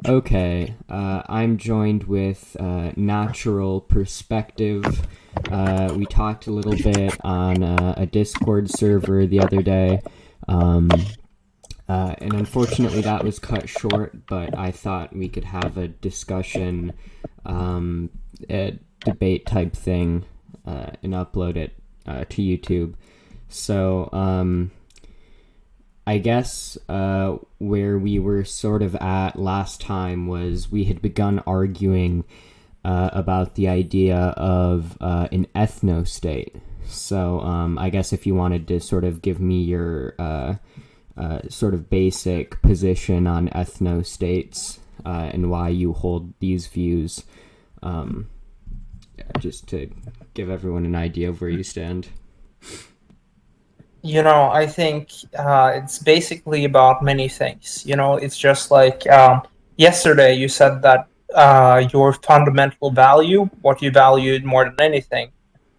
Okay, I'm joined with Natural Perspective. We talked a little bit on a Discord server the other day, um, and unfortunately that was cut short, but I thought we could have a discussion, um, a debate type thing, and upload it to YouTube. So, I guess where we were sort of at last time was we had begun arguing about the idea of an ethnostate. So I guess if you wanted to sort of give me your sort of basic position on ethnostates and why you hold these views, um, just to give everyone an idea of where you stand. I think it's basically about many things. It's just like yesterday you said that your fundamental value, what you valued more than anything,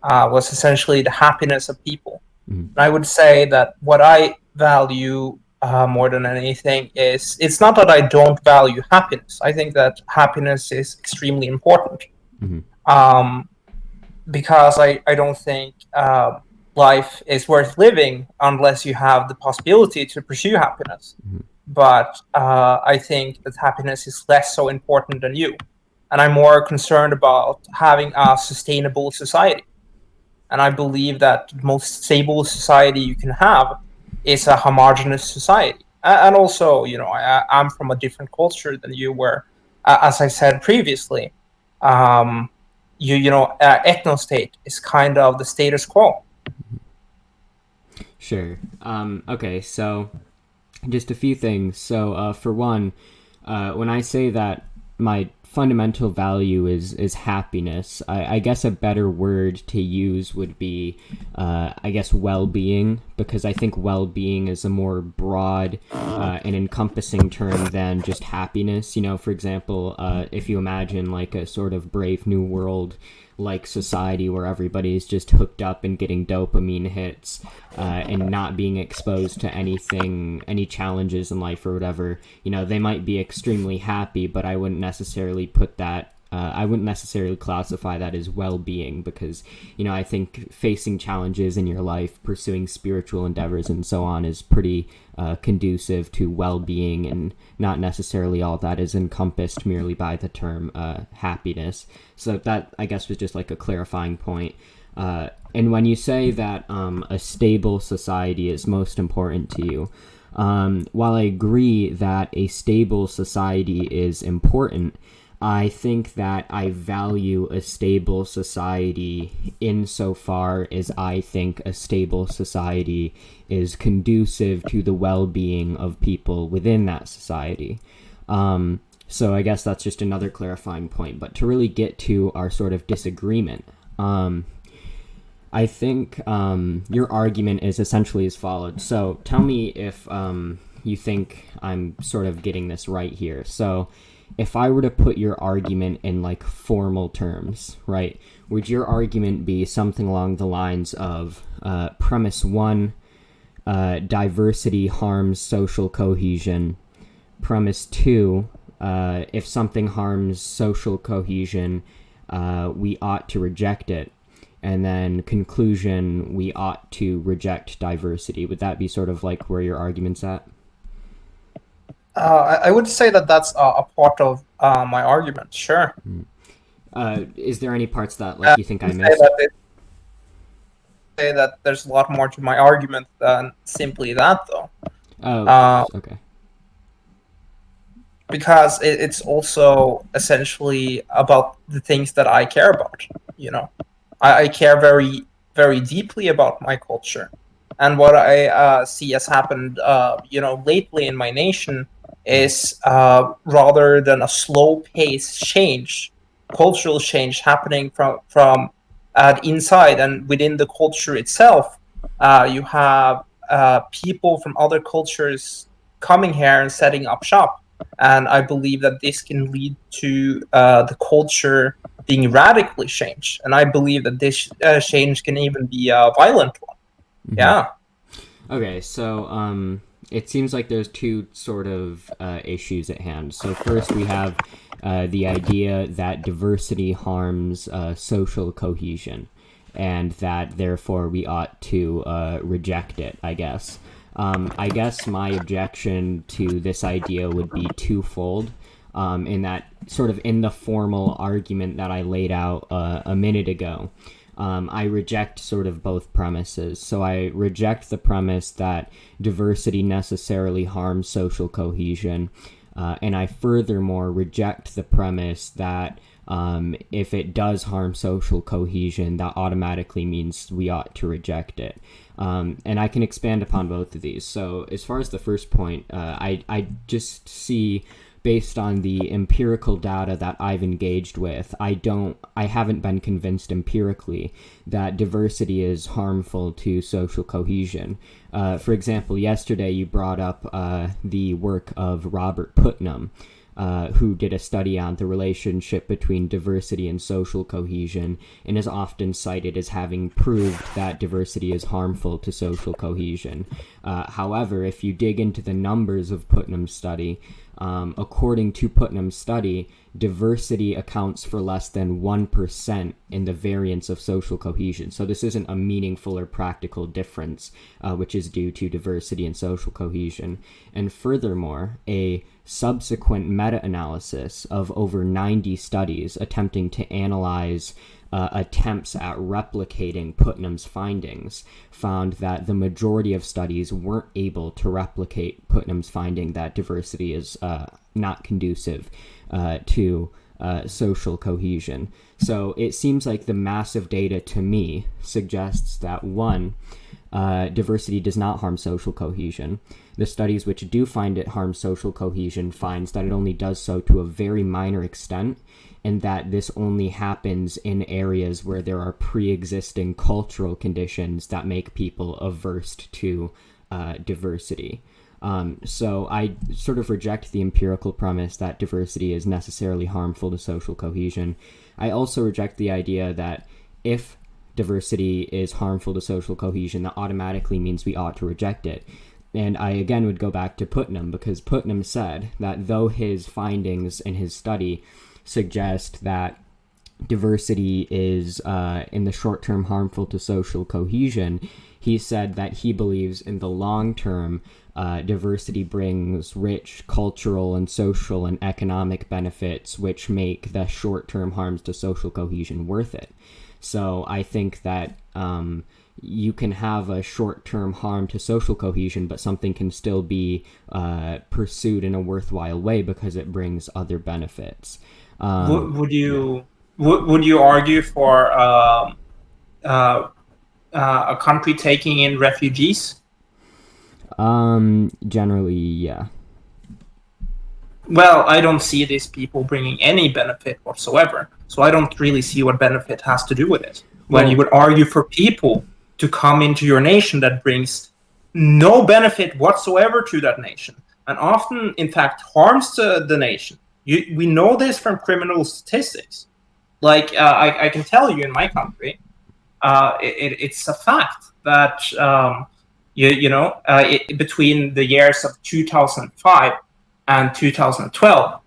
was essentially the happiness of people. Mm-hmm. And I would say that what I value more than anything is it's not that I don't value happiness. I think that happiness is extremely important. Mm-hmm. Um, because I don't think life is worth living unless you have the possibility to pursue happiness. Mm-hmm. But I think that happiness is less so important than you. And I'm more concerned about having a sustainable society. And I believe that the most stable society you can have is a homogenous society. And also, I'm from a different culture than you were. As I said previously, um, ethnostate is kind of the status quo. Sure. Okay, so just a few things. So, for one, when I say that my fundamental value is happiness, I guess a better word to use would be, I guess, well-being, because I think well-being is a more broad and encompassing term than just happiness. For example, if you imagine like a sort of Brave New World like society where everybody's just hooked up and getting dopamine hits and not being exposed to any challenges in life or whatever, they might be extremely happy, but I wouldn't necessarily classify that as well-being because, I think facing challenges in your life, pursuing spiritual endeavors and so on is pretty conducive to well-being, and not necessarily all that is encompassed merely by the term happiness. So that, I guess, was just like a clarifying point. And when you say that a stable society is most important to you, while I agree that a stable society is important, I think that I value a stable society insofar as I think a stable society is conducive to the well-being of people within that society. So I guess that's just another clarifying point. But to really get to our sort of disagreement, I think your argument is essentially as followed. So tell me if you think I'm sort of getting this right here. So if I were to put your argument in like formal terms, right, would your argument be something along the lines of premise one, diversity harms social cohesion; premise two, if something harms social cohesion, we ought to reject it; and then conclusion, we ought to reject diversity? Would that be sort of like where your argument's at? I would say that that's a part of my argument. Sure. Is there any parts that Uh, like you think I say missed? that say that there's a lot more to my argument than simply that, though. Oh, Uh, okay. because it's also essentially about the things that I care about. I care very, very deeply about my culture, and what I see has happened, lately in my nation is rather than a slow pace change, cultural change happening from inside and within the culture itself. You have people from other cultures coming here and setting up shop, and I believe that this can lead to the culture being radically changed. And I believe that this change can even be a violent one. Mm-hmm. Yeah. Okay, so it seems like there's two sort of issues at hand. So first we have the idea that diversity harms social cohesion, and that therefore we ought to reject it, I guess. I guess my objection to this idea would be twofold. In that sort of in the formal argument that I laid out a minute ago. I reject sort of both premises. So I reject the premise that diversity necessarily harms social cohesion. And I furthermore reject the premise that if it does harm social cohesion, that automatically means we ought to reject it. And I can expand upon both of these. So as far as the first point, I just see, based on the empirical data that I've engaged with, I haven't been convinced empirically that diversity is harmful to social cohesion. For example, yesterday you brought up the work of Robert Putnam, who did a study on the relationship between diversity and social cohesion, and is often cited as having proved that diversity is harmful to social cohesion. However, if you dig into the numbers of Putnam's study, according to Putnam's study, diversity accounts for less than 1% in the variance of social cohesion. So this isn't a meaningful or practical difference, which is due to diversity and social cohesion. And furthermore, a subsequent meta-analysis of over 90 studies attempting to analyze attempts at replicating Putnam's findings found that the majority of studies weren't able to replicate Putnam's finding that diversity is not conducive to social cohesion. So it seems like the massive data to me suggests that, one, diversity does not harm social cohesion. The studies which do find it harms social cohesion finds that it only does so to a very minor extent, and that this only happens in areas where there are pre-existing cultural conditions that make people averse to diversity. So I sort of reject the empirical premise that diversity is necessarily harmful to social cohesion. I also reject the idea that if diversity is harmful to social cohesion, that automatically means we ought to reject it. And I again would go back to Putnam, because Putnam said that though his findings in his study suggest that diversity is in the short term harmful to social cohesion, he said that he believes in the long term diversity brings rich cultural and social and economic benefits which make the short term harms to social cohesion worth it. So I think that you can have a short-term harm to social cohesion, but something can still be pursued in a worthwhile way because it brings other benefits. Would you argue for a country taking in refugees? Generally, yeah. Well, I don't see these people bringing any benefit whatsoever, so I don't really see what benefit has to do with it. When you would argue for people to come into your nation that brings no benefit whatsoever to that nation, and often, in fact, harms to the nation. We know this from criminal statistics. Like, I can tell you in my country, it's a fact that, between the years of 2005 and 2012,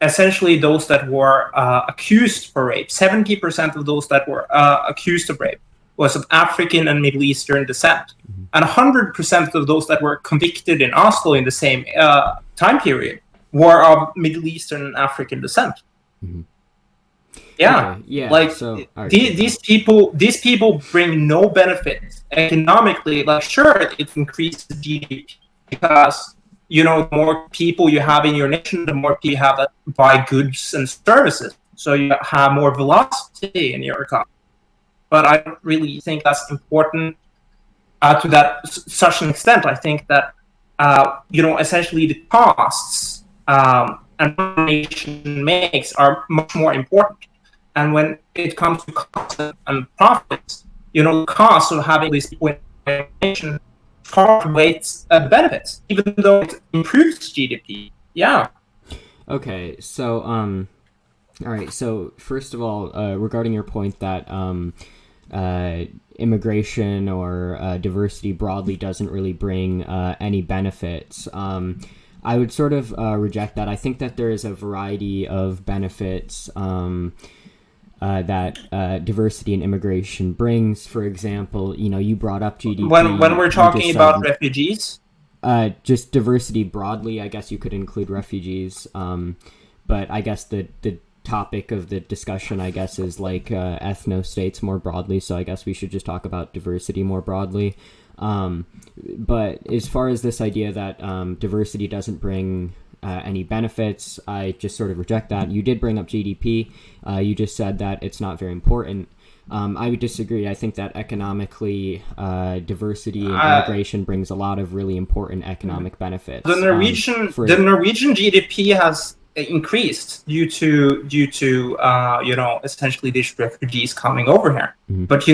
essentially those that were accused for rape, 70% of those that were accused of rape was of African and Middle Eastern descent. Mm-hmm. And 100% of those that were convicted in Oslo in the same time period were of Middle Eastern and African descent. Mm-hmm. Yeah. Okay. Yeah. Like, so, these people bring no benefit economically. Like, sure, it increases GDP because, the more people you have in your nation, the more people you have that buy goods and services. So you have more velocity in your economy. But I don't really think that's important to that such an extent. I think that, essentially the costs and what a nation makes are much more important. And when it comes to costs and profits, the cost of having these people in a nation far outweighs the benefits, even though it improves GDP. Yeah. Okay, so all right. So first of all, regarding your point that immigration or diversity broadly doesn't really bring any benefits. I would sort of reject that. I think that there is a variety of benefits that diversity and immigration brings. For example, you brought up GDP. When we're talking about refugees? Just diversity broadly, I guess you could include refugees. But I guess the topic of the discussion, I guess, is like ethnostates more broadly. So I guess we should just talk about diversity more broadly. But as far as this idea that diversity doesn't bring any benefits, I just sort of reject that. You did bring up GDP. You just said that it's not very important. I would disagree. I think that economically, diversity and immigration brings a lot of really important economic benefits. The Norwegian GDP has increased due to essentially these refugees coming over here. Mm-hmm. But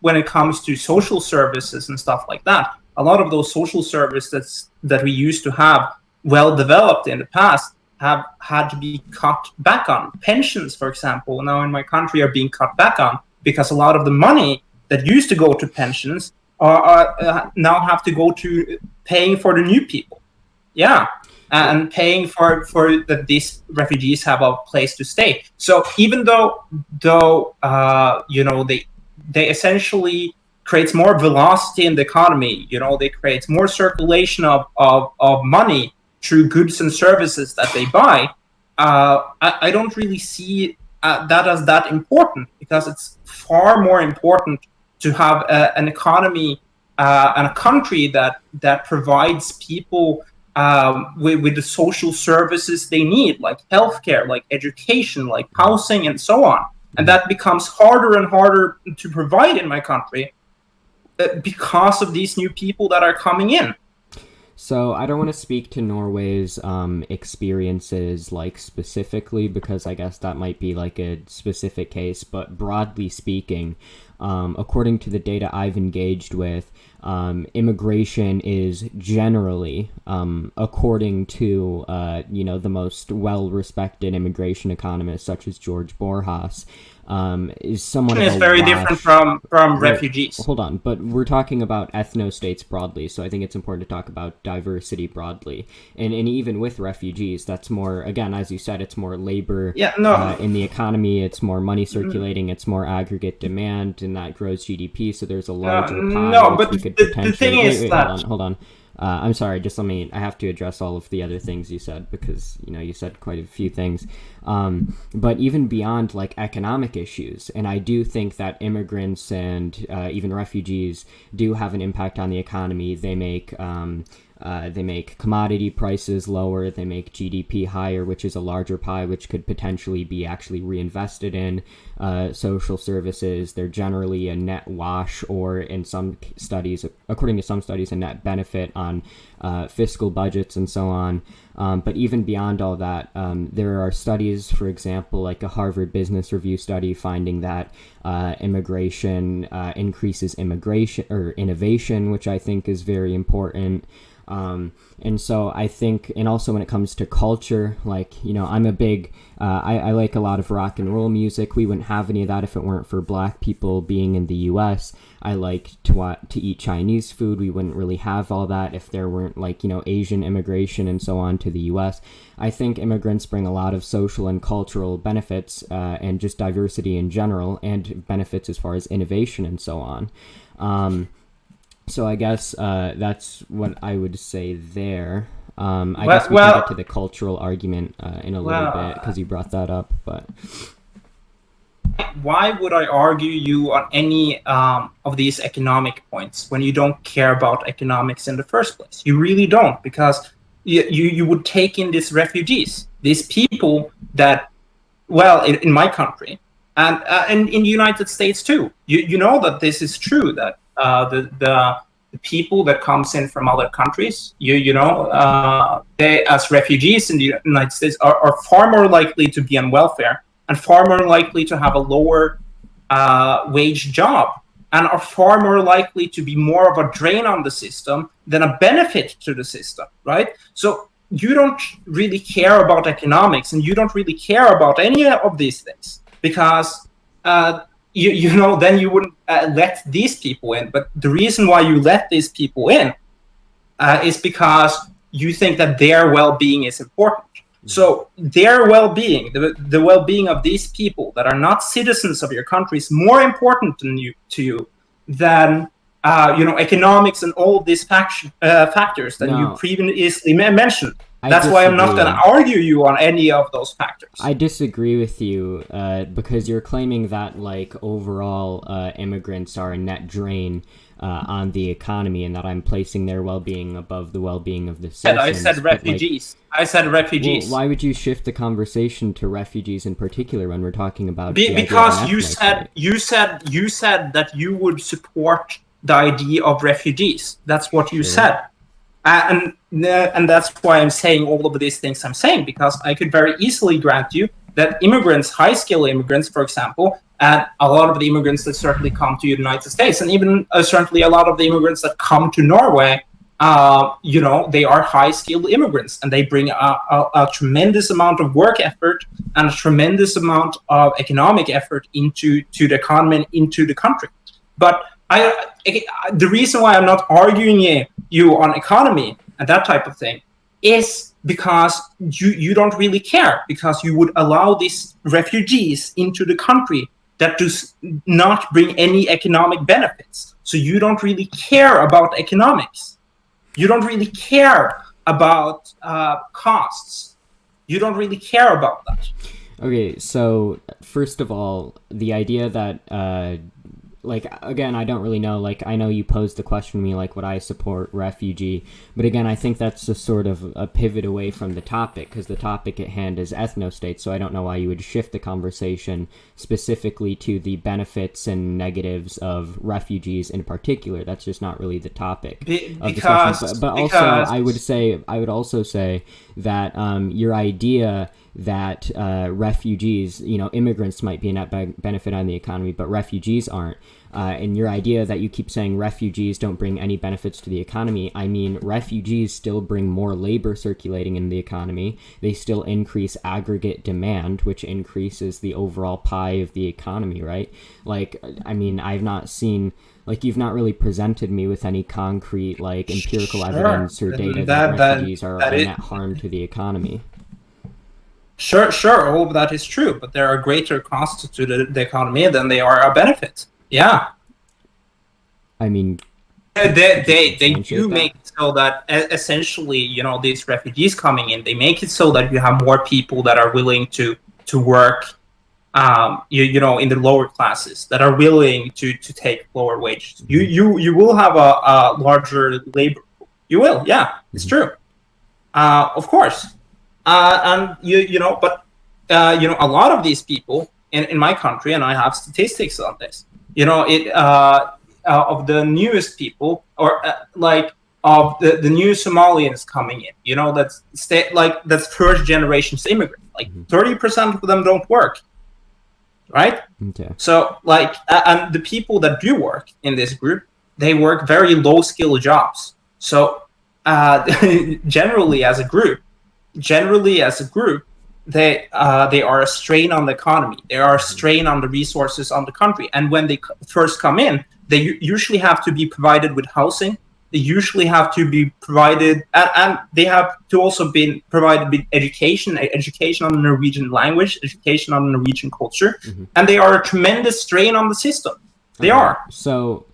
when it comes to social services and stuff like that, a lot of those social services that we used to have well developed in the past have had to be cut back on. Pensions, for example, now in my country are being cut back on because a lot of the money that used to go to pensions are now have to go to paying for the new people. Yeah. And paying for that these refugees have a place to stay. So even though they essentially creates more velocity in the economy, they create more circulation of money through goods and services that they buy. I don't really see that as that important, because it's far more important to have an economy and a country that provides people with the social services they need, like healthcare, like education, like housing, and so on. And that becomes harder and harder to provide in my country because of these new people that are coming in. So I don't want to speak to Norway's experiences like specifically, because I guess that might be like a specific case. But broadly speaking, according to the data I've engaged with, immigration is generally, according to the most well-respected immigration economists such as George Borjas, is somewhat it's very different from refugees. Hold on, but we're talking about ethnostates broadly, so I think it's important to talk about diversity broadly. And even with refugees, that's more, again, as you said, it's more labor in the economy, it's more money circulating, it's more aggregate demand, and that grows GDP, so there's a larger pie. No, but the thing is that... Hold on. I'm sorry, I have to address all of the other things you said, because, you said quite a few things. But even beyond, like, economic issues, and I do think that immigrants and even refugees do have an impact on the economy. They make commodity prices lower, they make GDP higher, which is a larger pie, which could potentially be actually reinvested in social services. They're generally a net wash, or in some studies, according to some studies, a net benefit on fiscal budgets and so on. But even beyond all that, there are studies, for example, like a Harvard Business Review study finding that immigration increases innovation, which I think is very important. And so I think, and also when it comes to culture, like, I'm a big, I like a lot of rock and roll music. We wouldn't have any of that if it weren't for Black people being in the U.S. I like to eat Chinese food. We wouldn't really have all that if there weren't, like, Asian immigration and so on to the U.S. I think immigrants bring a lot of social and cultural benefits, and just diversity in general, and benefits as far as innovation and so on. So I guess that's what I would say there. I guess we can get to the cultural argument in a little bit, because you brought that up. But why would I argue you on any of these economic points when you don't care about economics in the first place? You really don't, because you would take in these refugees, these people that, in my country and in the United States too. You know that this is true, that the people that comes in from other countries, they as refugees in the United States are far more likely to be on welfare, and far more likely to have a lower wage job, and are far more likely to be more of a drain on the system than a benefit to the system, right? So you don't really care about economics, and you don't really care about any of these things, because then you wouldn't let these people in. But the reason why you let these people in is because you think that their well-being is important. So their well-being, the well-being of these people that are not citizens of your country, is more important to you than economics and all these factors that you previously mentioned. That's why I'm not going to argue you on any of those factors. I disagree with you because you're claiming that like overall immigrants are a net drain on the economy, and that I'm placing their well-being above the well-being of the citizens. I said refugees. Well, why would you shift the conversation to refugees in particular when we're talking about? Because you said that you would support the idea of refugees. That's what you said. And that's why I'm saying all of these things I'm saying, because I could very easily grant you that immigrants, high-skilled immigrants, for example, and a lot of the immigrants that certainly come to the United States, and even certainly a lot of the immigrants that come to Norway, they are high-skilled immigrants, and they bring a tremendous amount of work effort and a tremendous amount of economic effort into the economy and into the country. But the reason why I'm not arguing you on economy and that type of thing is because you don't really care, because you would allow these refugees into the country that does not bring any economic benefits. So you don't really care about economics. You don't really care about costs. You don't really care about that. Okay, so first of all, the idea that again, I don't really know, I know you posed the question to me, would I support refugee? But again, I think that's a sort of a pivot away from the topic, because the topic at hand is ethnostate, so I don't know why you would shift the conversation specifically to the benefits and negatives of refugees in particular. That's just not really the topic of discussion. But also, I would also say that your idea that refugees, immigrants might be a net benefit on the economy, but refugees aren't. And your idea that you keep saying refugees don't bring any benefits to the economy, I mean, refugees still bring more labor circulating in the economy. They still increase aggregate demand, which increases the overall pie of the economy, right? I've not seen... you've not really presented me with any concrete, empirical evidence or data that refugees are a net harm to the economy. Sure, all of that is true, but there are greater costs to the economy than they are a benefit. Yeah. I mean, they do make it so that essentially, these refugees coming in, they make it so that you have more people that are willing to work, in the lower classes, that are willing to take lower wages. You will have a larger labor pool. You will, yeah, it's true. Of course. And but a lot of these people in my country, and I have statistics on this, of the newest people, or of the new Somalians coming in, that's first generation immigrant, 30% of them don't work, right? Okay. So and the people that do work in this group, they work very low skill jobs. So generally as a group, they are a strain on the economy. They are a strain on the resources on the country. And when they first come in, they usually have to be provided with housing. They usually have to be provided, and they have to also be provided with education on the Norwegian language, education on the Norwegian culture. Mm-hmm. And they are a tremendous strain on the system. They are. So,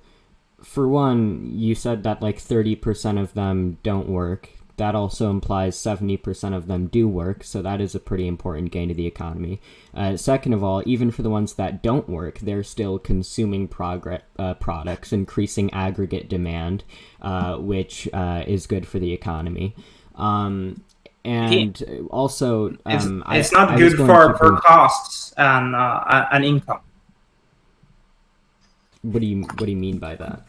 for one, you said that 30% of them don't work. That also implies 70% of them do work, so that is a pretty important gain to the economy. Second of all, even for the ones that don't work, they're still consuming products, increasing aggregate demand, which is good for the economy. And also... it's not good for costs and income. What do you mean by that?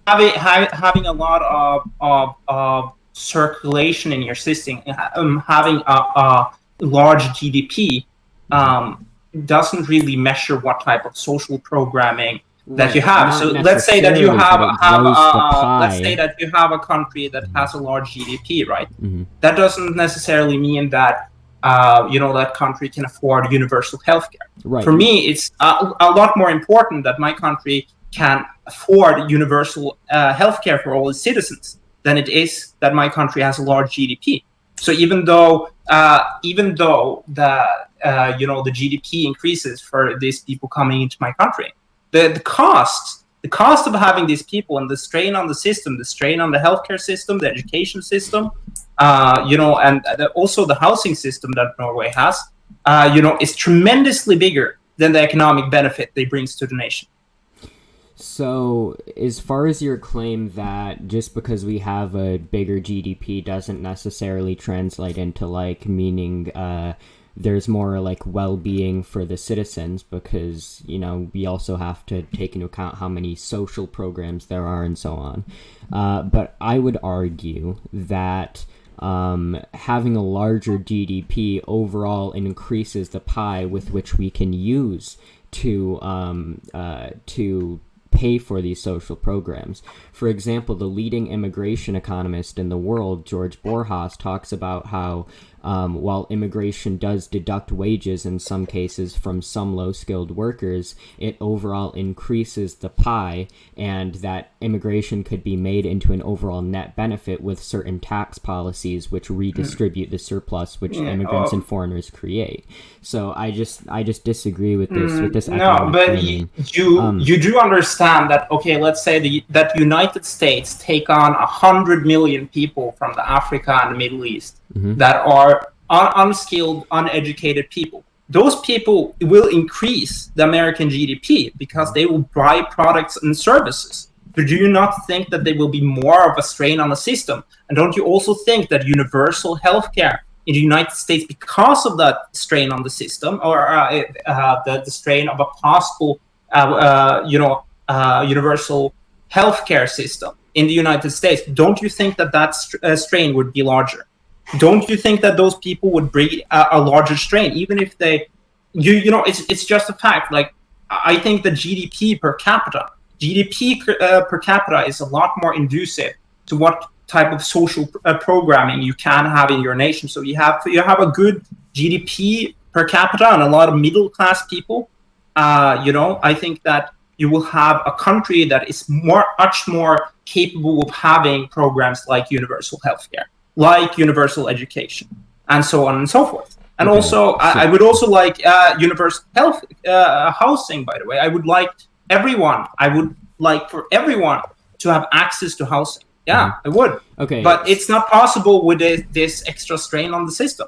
Having a lot of circulation in your system, having a large GDP doesn't really measure what type of social programming that you have. So let's say that you have a country that has a large GDP, right? Mm-hmm. That doesn't necessarily mean that that country can afford universal healthcare. Right. For me, it's a lot more important that my country can afford universal healthcare for all its citizens than it is that my country has a large GDP. So even though the GDP increases for these people coming into my country, the cost of having these people and the strain on the system, the strain on the healthcare system, the education system, and also the housing system that Norway has, is tremendously bigger than the economic benefit they brings to the nation. So, as far as your claim that just because we have a bigger GDP doesn't necessarily translate into meaning there's more well-being for the citizens, because we also have to take into account how many social programs there are and so on. But I would argue that having a larger GDP overall increases the pie with which we can use to pay for these social programs. For example, the leading immigration economist in the world, George Borjas, talks about how while immigration does deduct wages in some cases from some low-skilled workers, it overall increases the pie, and that immigration could be made into an overall net benefit with certain tax policies which redistribute the surplus which immigrants and foreigners create. So I just disagree with this economic framing. You do understand that, okay, let's say that United States take on 100 million people from the Africa and the Middle East that are unskilled, uneducated people. Those people will increase the American GDP because they will buy products and services. But do you not think that there will be more of a strain on the system? And don't you also think that universal healthcare in the United States, because of that strain on the system, or the strain of a possible, universal healthcare system in the United States, don't you think that strain would be larger? Don't you think that those people would bring a larger strain, even if they, it's just a fact. I think the GDP per capita is a lot more inducive to what type of social programming you can have in your nation. So you have a good GDP per capita and a lot of middle class people. I think that you will have a country that is much more capable of having programs like universal healthcare, like universal education, and so on and so forth. And also, I would also like universal health housing. By the way, I would like for everyone to have access to housing. Yeah, I would. Okay, but it's not possible with this extra strain on the system.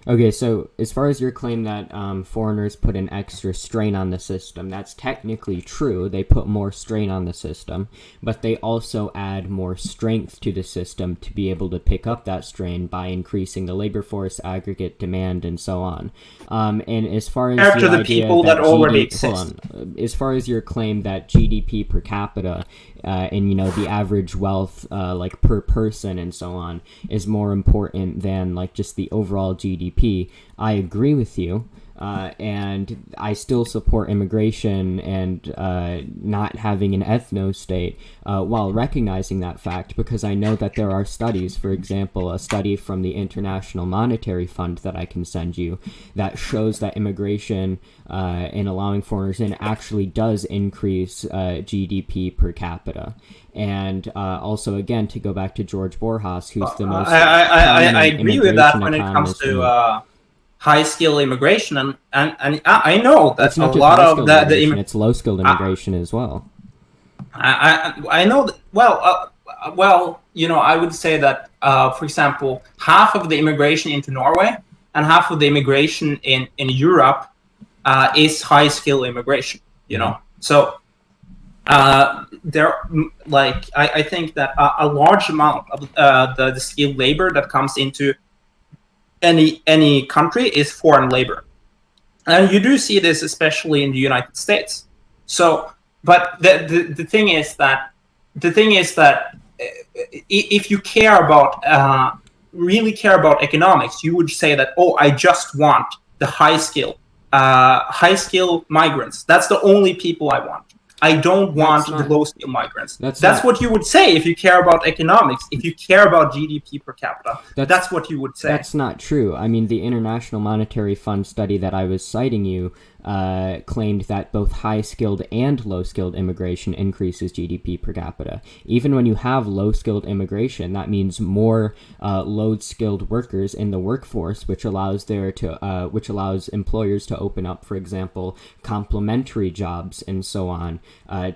Okay, so as far as your claim that foreigners put an extra strain on the system, that's technically true. They put more strain on the system, but they also add more strength to the system to be able to pick up that strain by increasing the labor force, aggregate demand, and so on. And as far as the people that already exist, as far as your claim that GDP per capita and the average wealth per person and so on is more important than just the overall GDP, I agree with you, and I still support immigration and not having an ethnostate while recognizing that fact, because I know that there are studies, for example, a study from the International Monetary Fund that I can send you that shows that immigration and allowing foreigners in actually does increase GDP per capita. And also, again, to go back to George Borjas, who's the most I agree with that when it comes to high skill immigration, and I know that a lot of it's low skilled immigration as well. I know that, I would say that for example, half of the immigration into Norway and half of the immigration in Europe is high skill immigration. So I think that a large amount of the skilled labor that comes into any country is foreign labor, and you do see this especially in the United States. So, but the thing is that if you really care about economics, you would say that, I just want the high skill migrants. That's the only people I want. I don't want the low-skill migrants. That's what you would say if you care about economics, if you care about GDP per capita. That's what you would say. That's not true. I mean, the International Monetary Fund study that I was citing you claimed that both high-skilled and low-skilled immigration increases GDP per capita. Even when you have low-skilled immigration, that means more low-skilled workers in the workforce, which allows employers to open up, for example, complementary jobs and so on,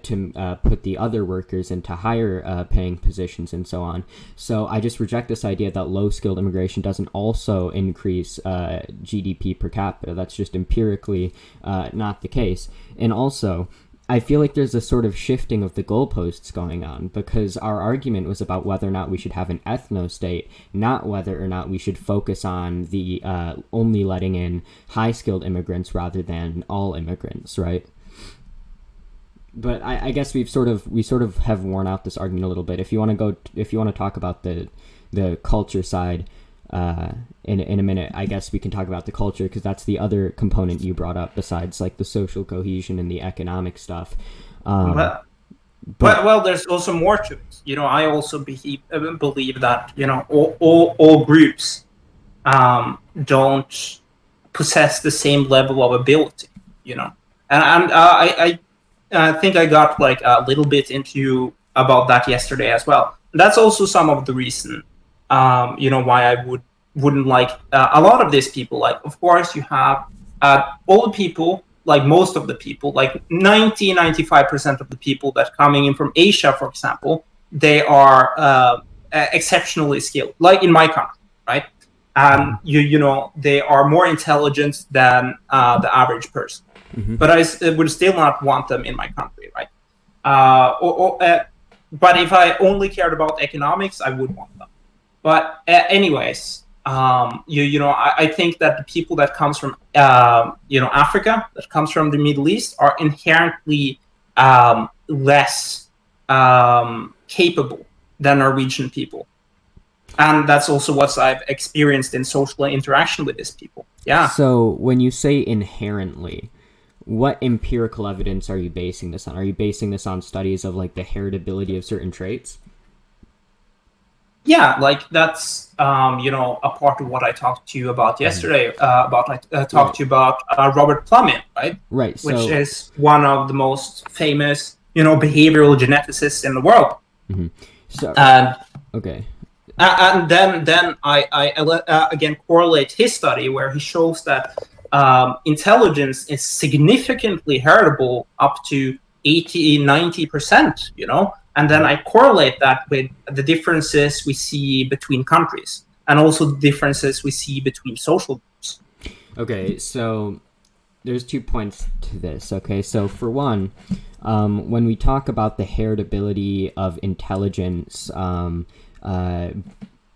to put the other workers into higher paying positions and so on. So I just reject this idea that low-skilled immigration doesn't also increase GDP per capita. That's just empirically not the case. And also, I feel like there's a sort of shifting of the goalposts going on, because our argument was about whether or not we should have an ethnostate, not whether or not we should focus on the only letting in high-skilled immigrants rather than all immigrants, right? But I guess we sort of have worn out this argument a little bit. If you want to talk about the culture side in a minute, I guess we can talk about the culture, because that's the other component you brought up besides like the social cohesion and the economic stuff. Well, there's also more to it. You know, I also believe that, you know, all groups don't possess the same level of ability. You know, and I think I got like a little bit into about that yesterday as well. That's also some of the reason, you know, why I wouldn't like a lot of these people. Like, of course, you have all the people, like most of the people, like 95% of the people that coming in from Asia, for example, they are exceptionally skilled, like in my country, right? And you know, they are more intelligent than the average person. Mm-hmm. But I would still not want them in my country, right? But if I only cared about economics, I would want them. But anyways, you know, I think that the people that comes from you know, Africa, that comes from the Middle East, are inherently less capable than Norwegian people, and that's also what I've experienced in social interaction with these people. Yeah. So when you say inherently, what empirical evidence are you basing this on? Are you basing this on studies of like the heritability of certain traits? Yeah, like that's you know, a part of what I talked to you about yesterday. I talked to you about Robert Plummer, right? Right. Which is one of the most famous, you know, behavioral geneticists in the world. Mm-hmm. So okay. And then I again correlate his study where he shows that intelligence is significantly heritable up to 80-90%, you know, and then I correlate that with the differences we see between countries and also the differences we see between social groups. Okay, so there's 2 points to this. Okay, so for one, when we talk about the heritability of intelligence,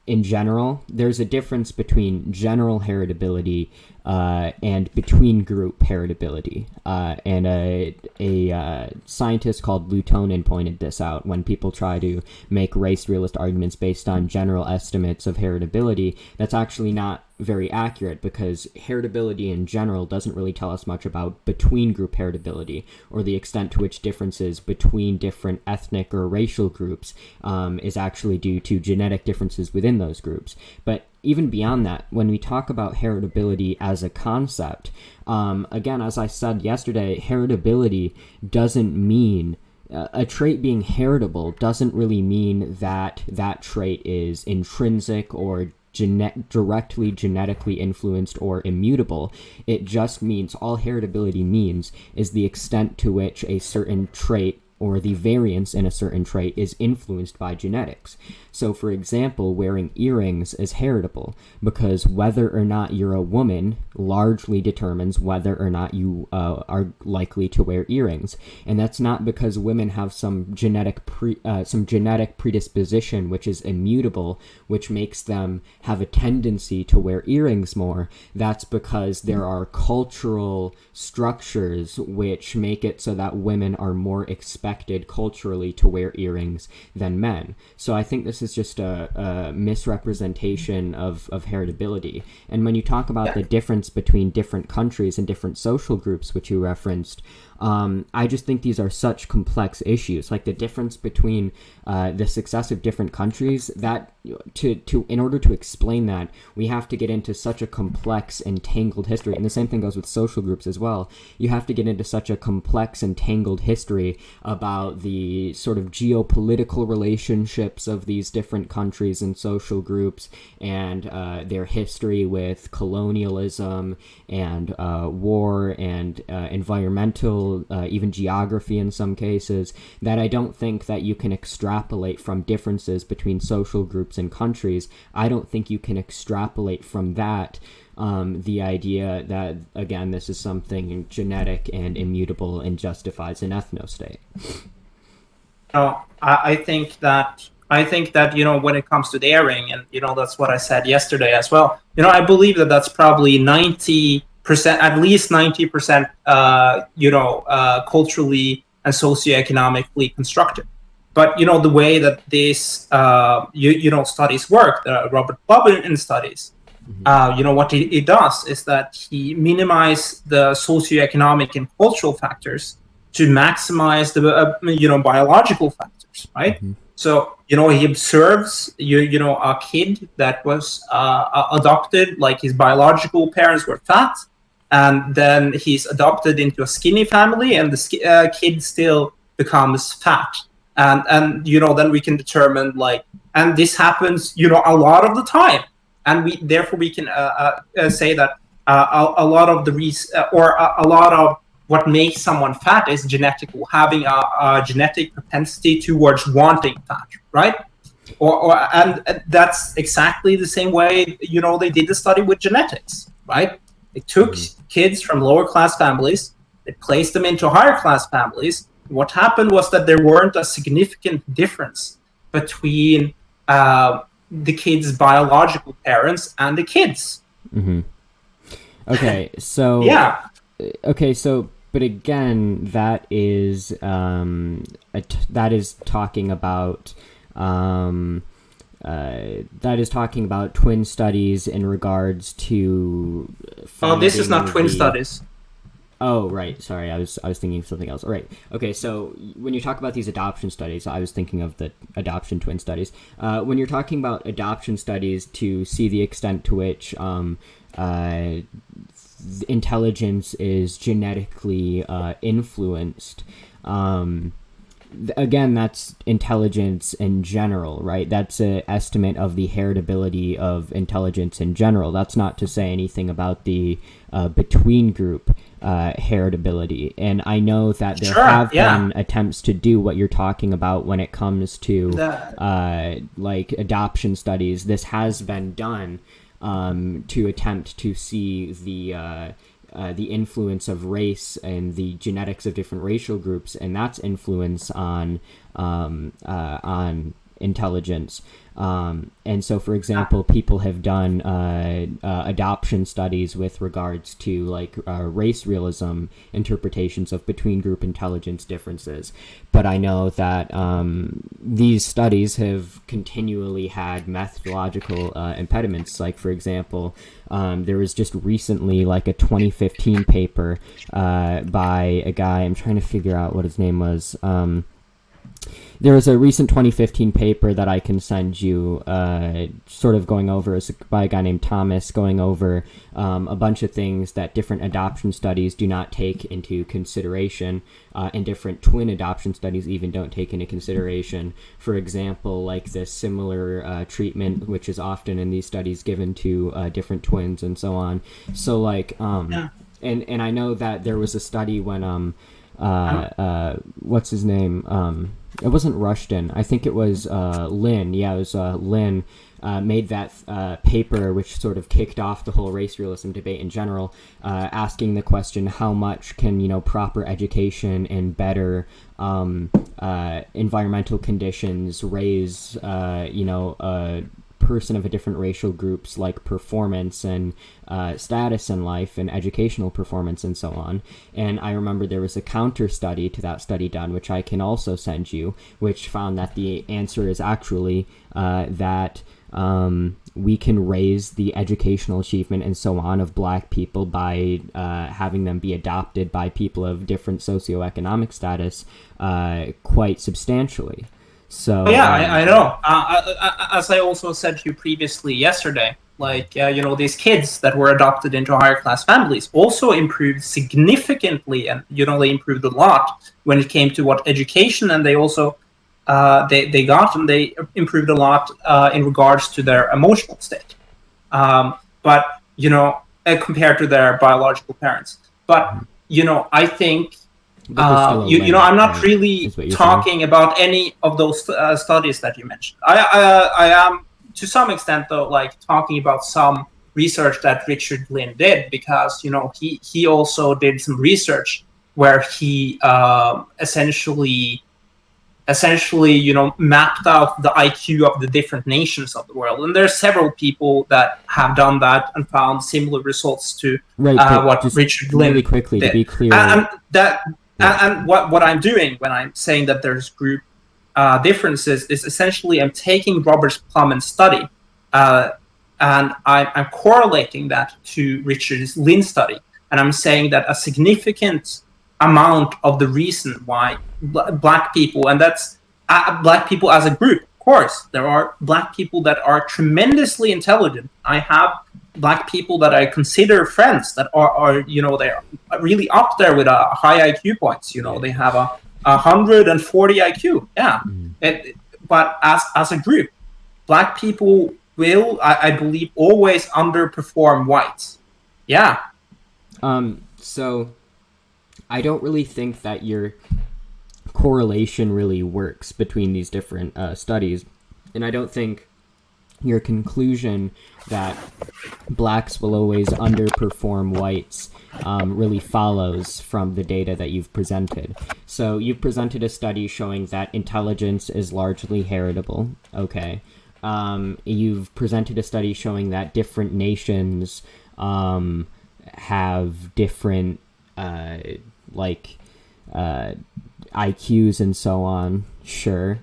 in general, there's a difference between general heritability and between group heritability. And a scientist called Lutonen pointed this out when people try to make race realist arguments based on general estimates of heritability. That's actually not very accurate, because heritability in general doesn't really tell us much about between group heritability, or the extent to which differences between different ethnic or racial groups is actually due to genetic differences within those groups. But even beyond that, when we talk about heritability as a concept, again, as I said yesterday, heritability doesn't mean a trait being heritable doesn't really mean that that trait is intrinsic or directly genetically influenced or immutable. It just means, all heritability means is the extent to which a certain trait or the variance in a certain trait is influenced by genetics. So, for example, wearing earrings is heritable, because whether or not you're a woman largely determines whether or not you are likely to wear earrings. And that's not because women have some genetic predisposition which is immutable, which makes them have a tendency to wear earrings more. That's because there are cultural structures which make it so that women are more expected expected culturally to wear earrings than men. So I think this is just a misrepresentation of heritability. And when you talk about the difference between different countries and different social groups, which you referenced, I just think these are such complex issues. Like the difference between the success of different countries, that in order to explain that, we have to get into such a complex and tangled history. And the same thing goes with social groups as well. You have to get into such a complex and tangled history about the sort of geopolitical relationships of these different countries and social groups, and their history with colonialism and war and environmental, even geography in some cases, that I don't think that you can extrapolate from differences between social groups and countries. I don't think you can extrapolate from that the idea that, again, this is something genetic and immutable and justifies an ethnostate. I think that when it comes to daring, and that's what I said yesterday as well. I believe that that's probably 90%, at least 90%, culturally and socioeconomically constructed. But the way that these studies work, the Robert Bobbin studies, what it does is that he minimizes the socioeconomic and cultural factors to maximize the biological factors, right? Mm-hmm. So he observes a kid that was adopted, like his biological parents were fat, and then he's adopted into a skinny family, and the kid still becomes fat. And then we can determine, and this happens a lot of the time, and we can say that a lot of the a lot of what makes someone fat is genetic, having a genetic propensity towards wanting fat, right? And that's exactly the same way they did the study with genetics, right? They took kids from lower class families, they placed them into higher class families. What happened was that there weren't a significant difference between the kids' biological parents and the kids. Mm-hmm. Okay, so yeah. Okay, so but again, that is talking about twin studies in regards to. Oh, this is not twin studies. Oh, right. Sorry, I was thinking of something else. All right. Okay, so when you talk about these adoption studies, I was thinking of the adoption twin studies. When you're talking about adoption studies to see the extent to which intelligence is genetically influenced, again, that's intelligence in general, right? That's an estimate of the heritability of intelligence in general. That's not to say anything about the between group heritability. And I know that there have been attempts to do what you're talking about when it comes to like adoption studies. This has been done to attempt to see the influence of race and the genetics of different racial groups, and that's influence on intelligence. And so, for example, people have done adoption studies with regards to like race realism interpretations of between group intelligence differences. But I know that these studies have continually had methodological impediments. Like, for example, there was just recently like a 2015 paper by a guy, I'm trying to figure out what his name was. There was a recent 2015 paper that I can send you, sort of going over, by a guy named Thomas, going over a bunch of things that different adoption studies do not take into consideration, and different twin adoption studies even don't take into consideration. For example, like the similar treatment, which is often in these studies given to different twins and so on. So like, and I know that there was a study when, what's his name? It wasn't Rushton. I think it was Lynn. Yeah, it was Lynn made that paper, which sort of kicked off the whole race realism debate in general, asking the question, how much can, proper education and better environmental conditions raise, person of a different racial group's like performance and status in life and educational performance and so on. And I remember there was a counter study to that study done, which I can also send you, which found that the answer is actually that we can raise the educational achievement and so on of Black people by having them be adopted by people of different socioeconomic status quite substantially. So yeah, I know. As I also said to you previously yesterday, like these kids that were adopted into higher class families also improved significantly, and they improved a lot when it came to what education, and they also they got, and they improved a lot in regards to their emotional state. But compared to their biological parents, but I think. I'm not really talking about any of those studies that you mentioned. I am to some extent though, like talking about some research that Richard Lynn did, because he also did some research where he essentially mapped out the IQ of the different nations of the world, and there are several people that have done that and found similar results to what Richard Lynn really quickly did. To be clear, and what I'm doing when I'm saying that there's group differences is essentially I'm taking Robert Plumman's study and I'm correlating that to Richard Lynn's study, and I'm saying that a significant amount of the reason why Black people, and that's Black people as a group, of course, there are Black people that are tremendously intelligent. I have Black people that I consider friends that are they're really up there with a high IQ points. They have a 140 IQ. Yeah, but as a group, Black people will, I believe, always underperform whites. Yeah. So I don't really think that your correlation really works between these different studies, and I don't think your conclusion that Blacks will always underperform whites really follows from the data that you've presented. So you've presented a study showing that intelligence is largely heritable. Okay. You've presented a study showing that different nations have different IQs and so on. Sure.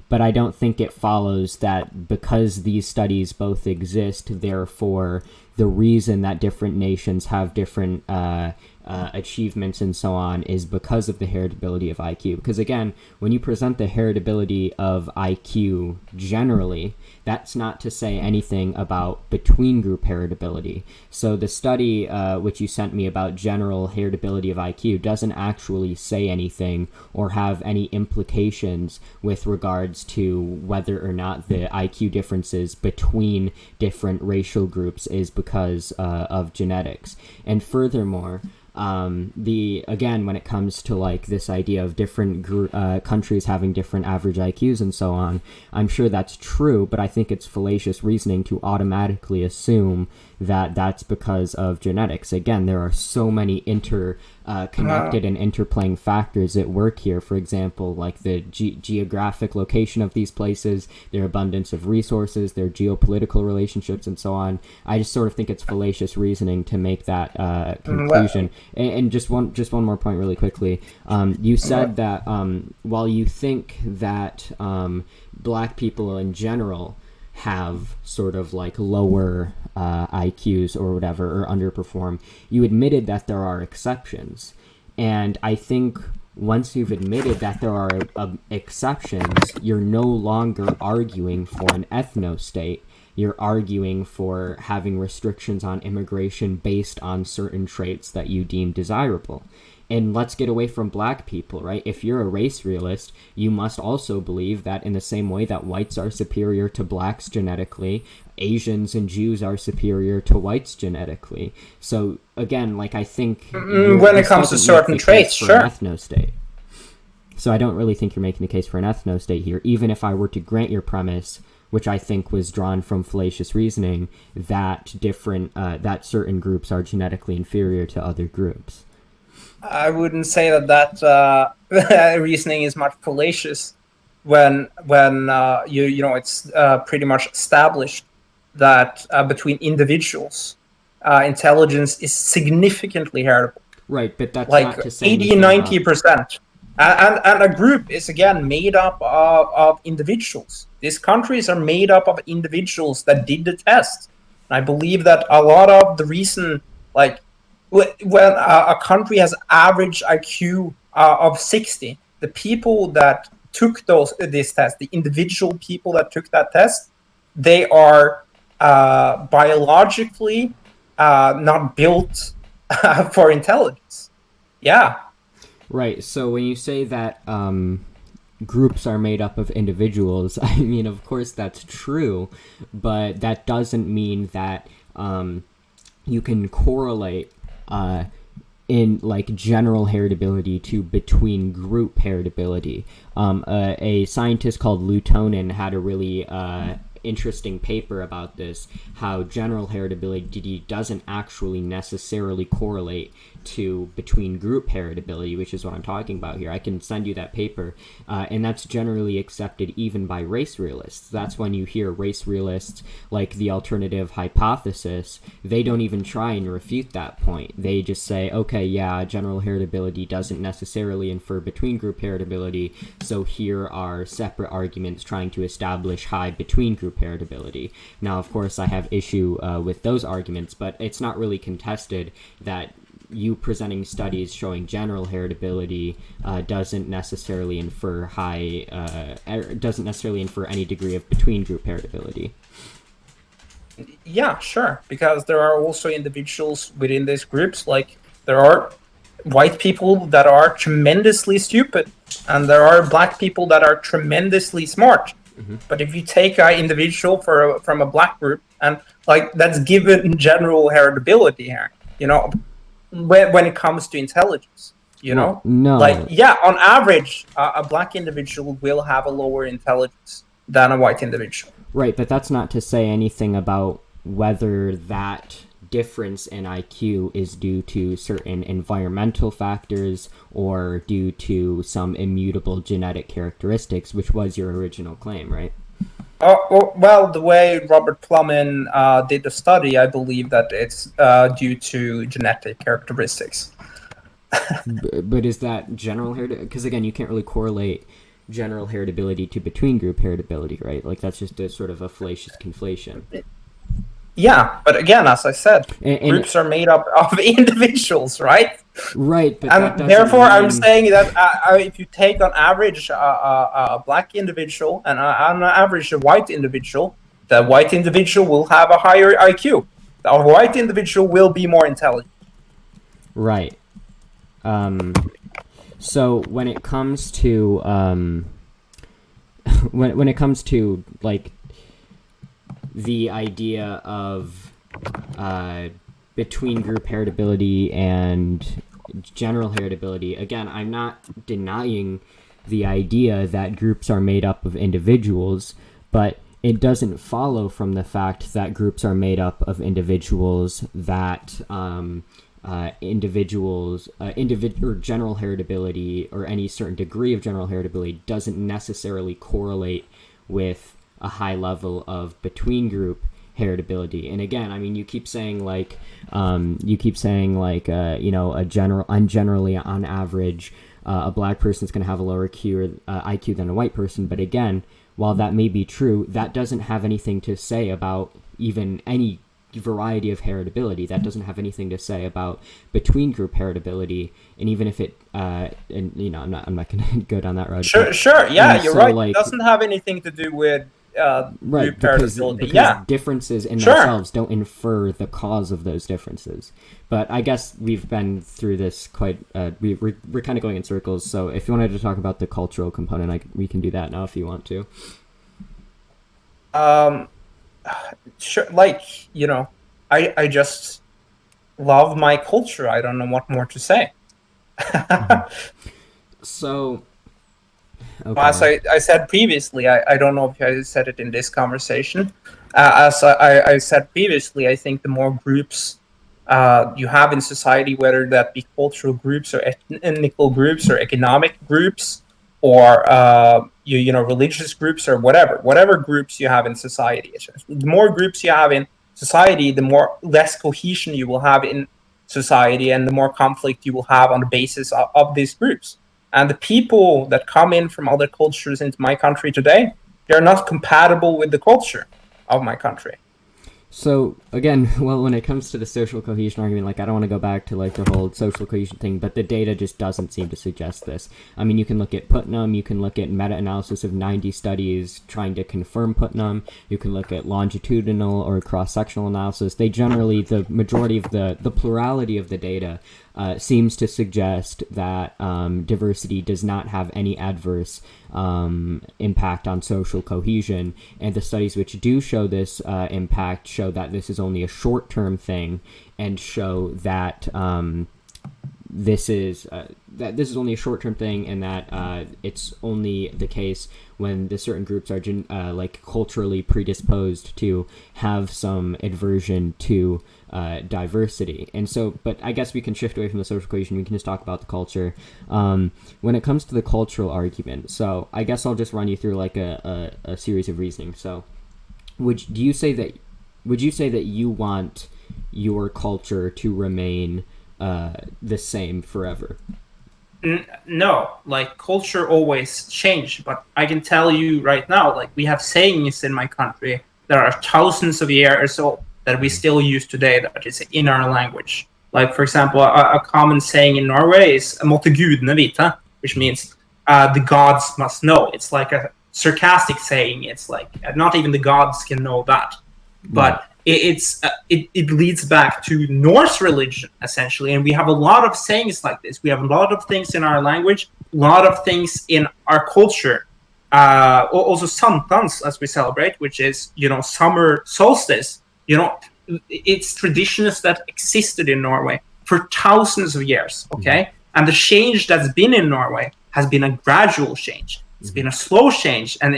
But I don't think it follows that because these studies both exist, therefore the reason that different nations have different achievements and so on is because of the heritability of IQ. Because again, when you present the heritability of IQ generally, that's not to say anything about between group heritability. So the study which you sent me about general heritability of IQ doesn't actually say anything or have any implications with regards to whether or not the IQ differences between different racial groups is because of genetics. And furthermore, when it comes to like this idea of different countries having different average IQs and so on, I'm sure that's true, but I think it's fallacious reasoning to automatically assume that that's because of genetics. Again, there are so many connected and interplaying factors at work here. For example, like the geographic location of these places, their abundance of resources, their geopolitical relationships, and so on. I just sort of think it's fallacious reasoning to make that conclusion. And just one more point really quickly. You said that while you think that Black people in general have sort of like lower IQs or whatever, or underperform, you admitted that there are exceptions. And I think once you've admitted that there are exceptions, you're no longer arguing for an ethnostate. You're arguing for having restrictions on immigration based on certain traits that you deem desirable. And let's get away from Black people, right? If you're a race realist, you must also believe that in the same way that whites are superior to Blacks genetically, Asians and Jews are superior to whites genetically. So again, like I think when it comes to certain traits, sure. An ethnostate. So I don't really think you're making the case for an ethnostate here, even if I were to grant your premise, which I think was drawn from fallacious reasoning, that that certain groups are genetically inferior to other groups. I wouldn't say that reasoning is much fallacious. when it's pretty much established that between individuals, intelligence is significantly heritable. Right, but that's Like not to say 80, anything about... 90%. And a group is again made up of individuals. These countries are made up of individuals that did the test. And I believe that a lot of the reason, like when a country has average IQ of 60, the people that took this test, the individual people that took that test, they are biologically not built for intelligence. Yeah. Right, so when you say that groups are made up of individuals, I mean, of course that's true, but that doesn't mean that you can correlate in like general heritability to between group heritability. A scientist called Lutonen had a really interesting paper about this, how general heritability doesn't actually necessarily correlate to between group heritability, which is what I'm talking about here. I can send you that paper, and that's generally accepted even by race realists. That's when you hear race realists like the alternative hypothesis, they don't even try and refute that point. They just say, okay, yeah, general heritability doesn't necessarily infer between group heritability, so here are separate arguments trying to establish high between group heritability. Now, of course, I have issue with those arguments, but it's not really contested that you presenting studies showing general heritability doesn't necessarily infer doesn't necessarily infer any degree of between group heritability. Yeah, sure. Because there are also individuals within these groups, like there are white people that are tremendously stupid, and there are black people that are tremendously smart. Mm-hmm. But if you take an individual from a black group, and like that's given general heritability here, when it comes to intelligence, well, no. like, yeah, on average, a black individual will have a lower intelligence than a white individual. Right, but that's not to say anything about whether that difference in IQ is due to certain environmental factors or due to some immutable genetic characteristics, which was your original claim, right? Well, the way Robert Plummen did the study, I believe that it's due to genetic characteristics. But is that general heritability? Because again, you can't really correlate general heritability to between group heritability, right? Like that's just a sort of a fallacious conflation. Yeah, but again, as I said, groups are made up of individuals, right? Right, but and therefore I'm saying that if you take on average a black individual and on average a white individual, the white individual will have a higher IQ. The white individual will be more intelligent. Right. So when it comes to when it comes to like the idea of between group heritability and general heritability, again, I'm not denying the idea that groups are made up of individuals, but it doesn't follow from the fact that groups are made up of individuals that or general heritability or any certain degree of general heritability doesn't necessarily correlate with a high level of between group heritability. And again, I mean, you keep saying like generally on average, a black person is going to have a lower IQ than a white person. But again, while that may be true, that doesn't have anything to say about even any variety of heritability. That doesn't have anything to say about between group heritability. And even if it, I'm not going to go down that road. Sure. Yeah, you're right. It doesn't have anything to do with right, because differences in themselves don't infer the cause of those differences. But I guess we've been through this quite we're kind of going in circles, so if you wanted to talk about the cultural component, we can do that now if you want to. Sure, I just love my culture. I don't know what more to say. So okay. As I said previously, I don't know if I said it in this conversation. As I said previously, I think the more groups you have in society, whether that be cultural groups or ethnical groups or economic groups or religious groups or whatever groups you have in society. The more groups you have in society, the more less cohesion you will have in society, and the more conflict you will have on the basis of these groups. And the people that come in from other cultures into my country today, they're not compatible with the culture of my country. So again, well, when it comes to the social cohesion argument, like I don't want to go back to like the whole social cohesion thing, but the data just doesn't seem to suggest this. I mean, you can look at Putnam, you can look at meta-analysis of 90 studies trying to confirm Putnam, you can look at longitudinal or cross-sectional analysis. They generally, the majority of the plurality of the data seems to suggest that diversity does not have any adverse impact on social cohesion, and the studies which do show this impact show that this is only a short-term thing, and show that this is only a short-term thing, and that it's only the case when the certain groups are like culturally predisposed to have some aversion to diversity. And so, but I guess we can shift away from the social cohesion. We can just talk about the culture. When it comes to the cultural argument, so I guess I'll just run you through like a series of reasoning. So would you say that you want your culture to remain the same forever? No, like culture always change, but I can tell you right now, like we have sayings in my country that are thousands of years old that we still use today, that is in our language. Like, for example, a common saying in Norway is "måtte gudene vite," which means the gods must know. It's like a sarcastic saying. It's like not even the gods can know that. But it leads back to Norse religion, essentially. And we have a lot of sayings like this. We have a lot of things in our language, a lot of things in our culture. Also Sankthans, as we celebrate, which is, summer solstice. It's traditions that existed in Norway for thousands of years, okay? And the change that's been in Norway has been a gradual change. It's been a slow change, and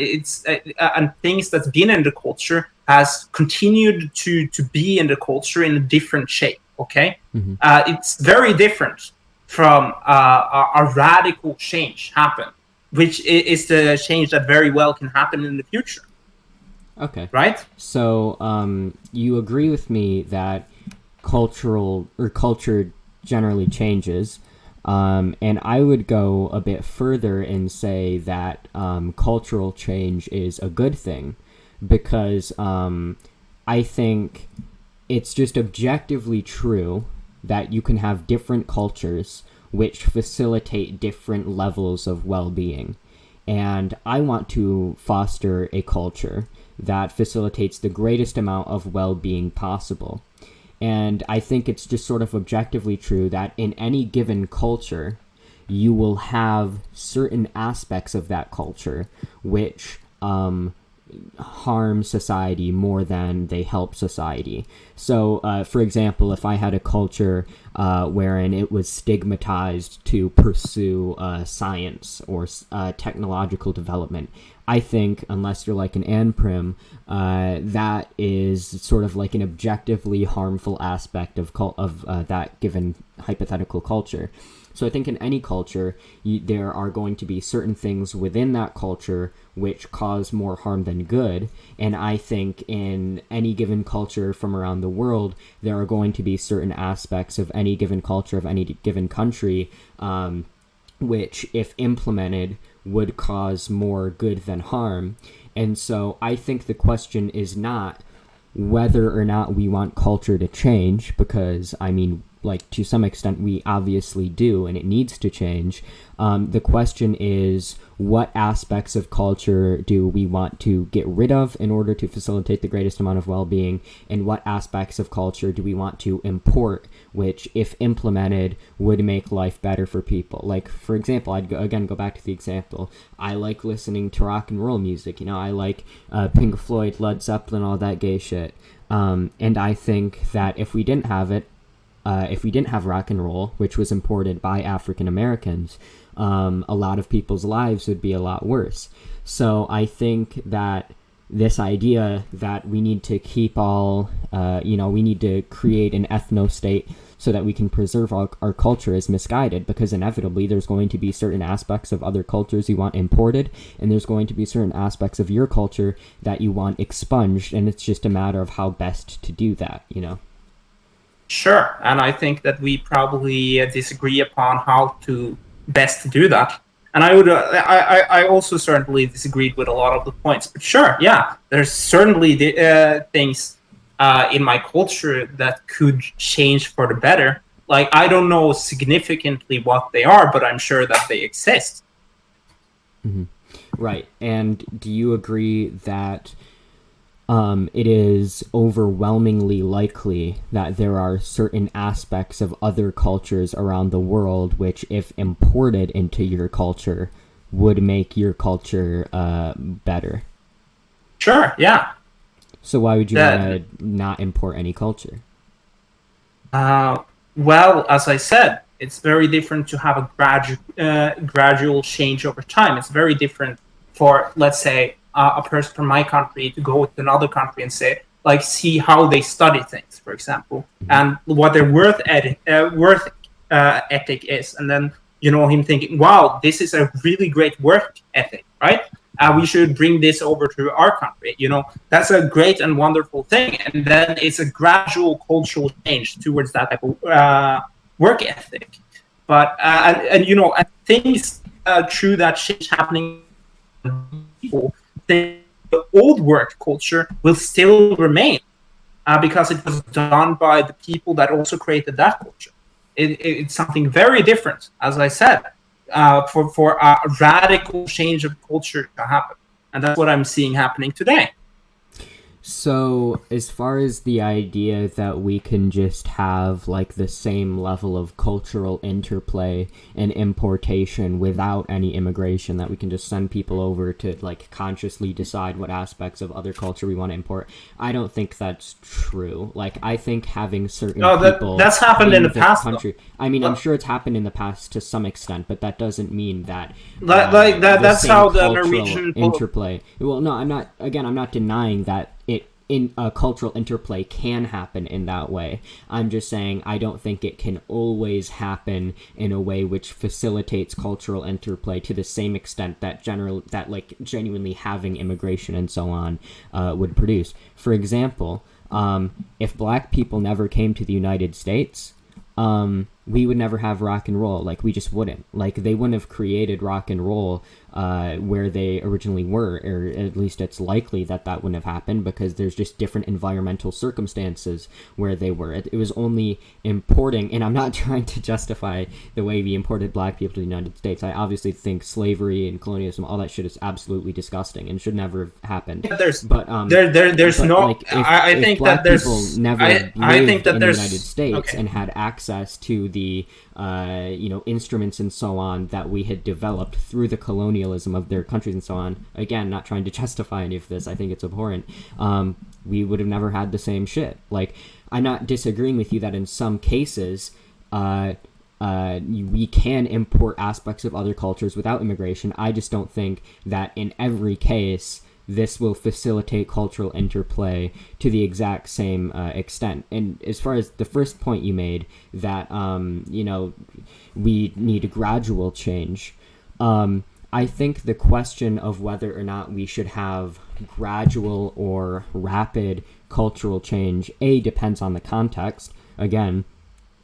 and things that's been in the culture has continued to be in the culture in a different shape, okay? It's very different from a radical change happen, which is the change that very well can happen in the future. Okay. Right? So you agree with me that culture generally changes, and I would go a bit further and say that cultural change is a good thing, because I think it's just objectively true that you can have different cultures which facilitate different levels of well-being. And I want to foster a culture that facilitates the greatest amount of well-being possible. And I think it's just sort of objectively true that in any given culture, you will have certain aspects of that culture which harm society more than they help society. So, for example, if I had a culture wherein it was stigmatized to pursue science or technological development, I think, unless you're like an Anprim, that is sort of like an objectively harmful aspect of that given hypothetical culture. So I think in any culture, there are going to be certain things within that culture which cause more harm than good. And I think in any given culture from around the world, there are going to be certain aspects of any given culture of any given country which, if implemented, would cause more good than harm. And so I think the question is not whether or not we want culture to change, because, I mean, like, to some extent we obviously do, and it needs to change. The question is, what aspects of culture do we want to get rid of in order to facilitate the greatest amount of well-being, and what aspects of culture do we want to import, which, if implemented, would make life better for people? Like, for example, I'd go back to the example. I like listening to rock and roll music. I like Pink Floyd, Led Zeppelin, all that gay shit. And I think that if we didn't have it, if we didn't have rock and roll, which was imported by African Americans, a lot of people's lives would be a lot worse. So I think that this idea that we need to keep all, we need to create an ethnostate so that we can preserve our culture is misguided, because inevitably there's going to be certain aspects of other cultures you want imported, and there's going to be certain aspects of your culture that you want expunged, and it's just a matter of how best to do that, you know? Sure, and I think that we probably disagree upon how to best do that. And I also certainly disagreed with a lot of the points. But sure, yeah, there's certainly things in my culture that could change for the better. Like, I don't know significantly what they are, but I'm sure that they exist. Mm-hmm. Right. And do you agree that it is overwhelmingly likely that there are certain aspects of other cultures around the world which, if imported into your culture, would make your culture better? Sure, yeah. So why would you want to not import any culture? Well, as I said, it's very different to have a gradual change over time. It's very different for, let's say, a person from my country to go to another country and say, like, see how they study things, for example, and what their worth ethic is, and then him thinking, wow, this is a really great work ethic, right? We should bring this over to our country. That's a great and wonderful thing, and then it's a gradual cultural change towards that type of work ethic. But and things through that change happening, people, the old work culture will still remain because it was done by the people that also created that culture. It's something very different, as I said, for a radical change of culture to happen. And that's what I'm seeing happening today. So, as far as the idea that we can just have, like, the same level of cultural interplay and importation without any immigration, that we can just send people over to, like, consciously decide what aspects of other culture we want to import, I don't think that's true. Like, I think having certain people... that's happened in the past, country. I mean, I'm sure it's happened in the past to some extent, but that doesn't mean that... that's how the Norwegian... interplay... Well, no, I'm not denying that in a cultural interplay can happen in that way. I'm just saying I don't think it can always happen in a way which facilitates cultural interplay to the same extent that genuinely having immigration and so on would produce. For example, if black people never came to the United States, we would never have rock and roll. Like, we just wouldn't. Like, they wouldn't have created rock and roll where they originally were, or at least it's likely that wouldn't have happened, because there's just different environmental circumstances where they were. It was only importing, and I'm not trying to justify the way we imported black people to the United States. I obviously think slavery and colonialism, all that shit is absolutely disgusting and should never have happened. I think that there's people never lived in the United States and had access to the instruments and so on that we had developed through the colonialism of their countries and so on. Again, not trying to justify any of this. I think it's abhorrent. We would have never had the same shit. Like, I'm not disagreeing with you that in some cases we can import aspects of other cultures without immigration. I just don't think that in every case this will facilitate cultural interplay to the exact same extent. And as far as the first point you made, that we need a gradual change, I think the question of whether or not we should have gradual or rapid cultural change, depends on the context. Again,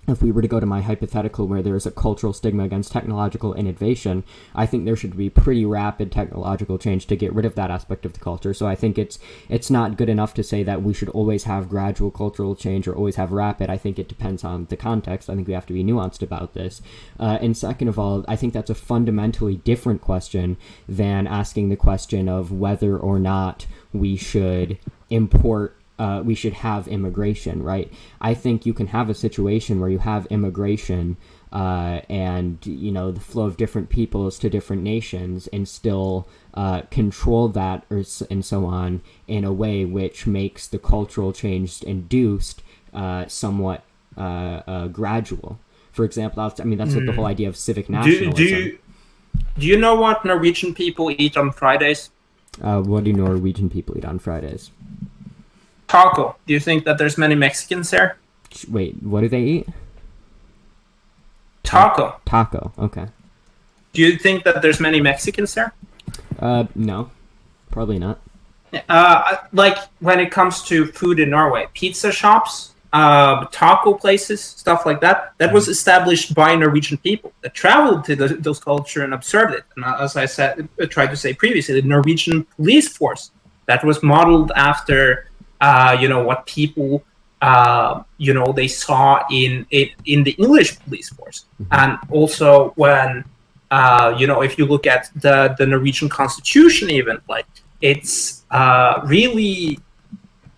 if we were to go to my hypothetical where there is a cultural stigma against technological innovation, I think there should be pretty rapid technological change to get rid of that aspect of the culture. So I think it's not good enough to say that we should always have gradual cultural change or always have rapid. I think it depends on the context. I think we have to be nuanced about this. And second of all, I think that's a fundamentally different question than asking the question of whether or not we should we should have immigration, right? I think you can have a situation where you have immigration and, the flow of different peoples to different nations and still control that and so on in a way which makes the cultural change induced somewhat gradual. For example, that's what the whole idea of civic nationalism. Do you know what Norwegian people eat on Fridays? What do Norwegian people eat on Fridays? Taco. Do you think that there's many Mexicans there? Wait, what do they eat? Taco. Taco. Okay. Do you think that there's many Mexicans there? No, probably not. Like when it comes to food in Norway, pizza shops, taco places, stuff like that. That was established by Norwegian people that traveled to those culture and observed it. And as I tried to say previously, the Norwegian police force that was modeled after, what people, they saw in the English police force, and also when, if you look at the Norwegian constitution, even like. It's really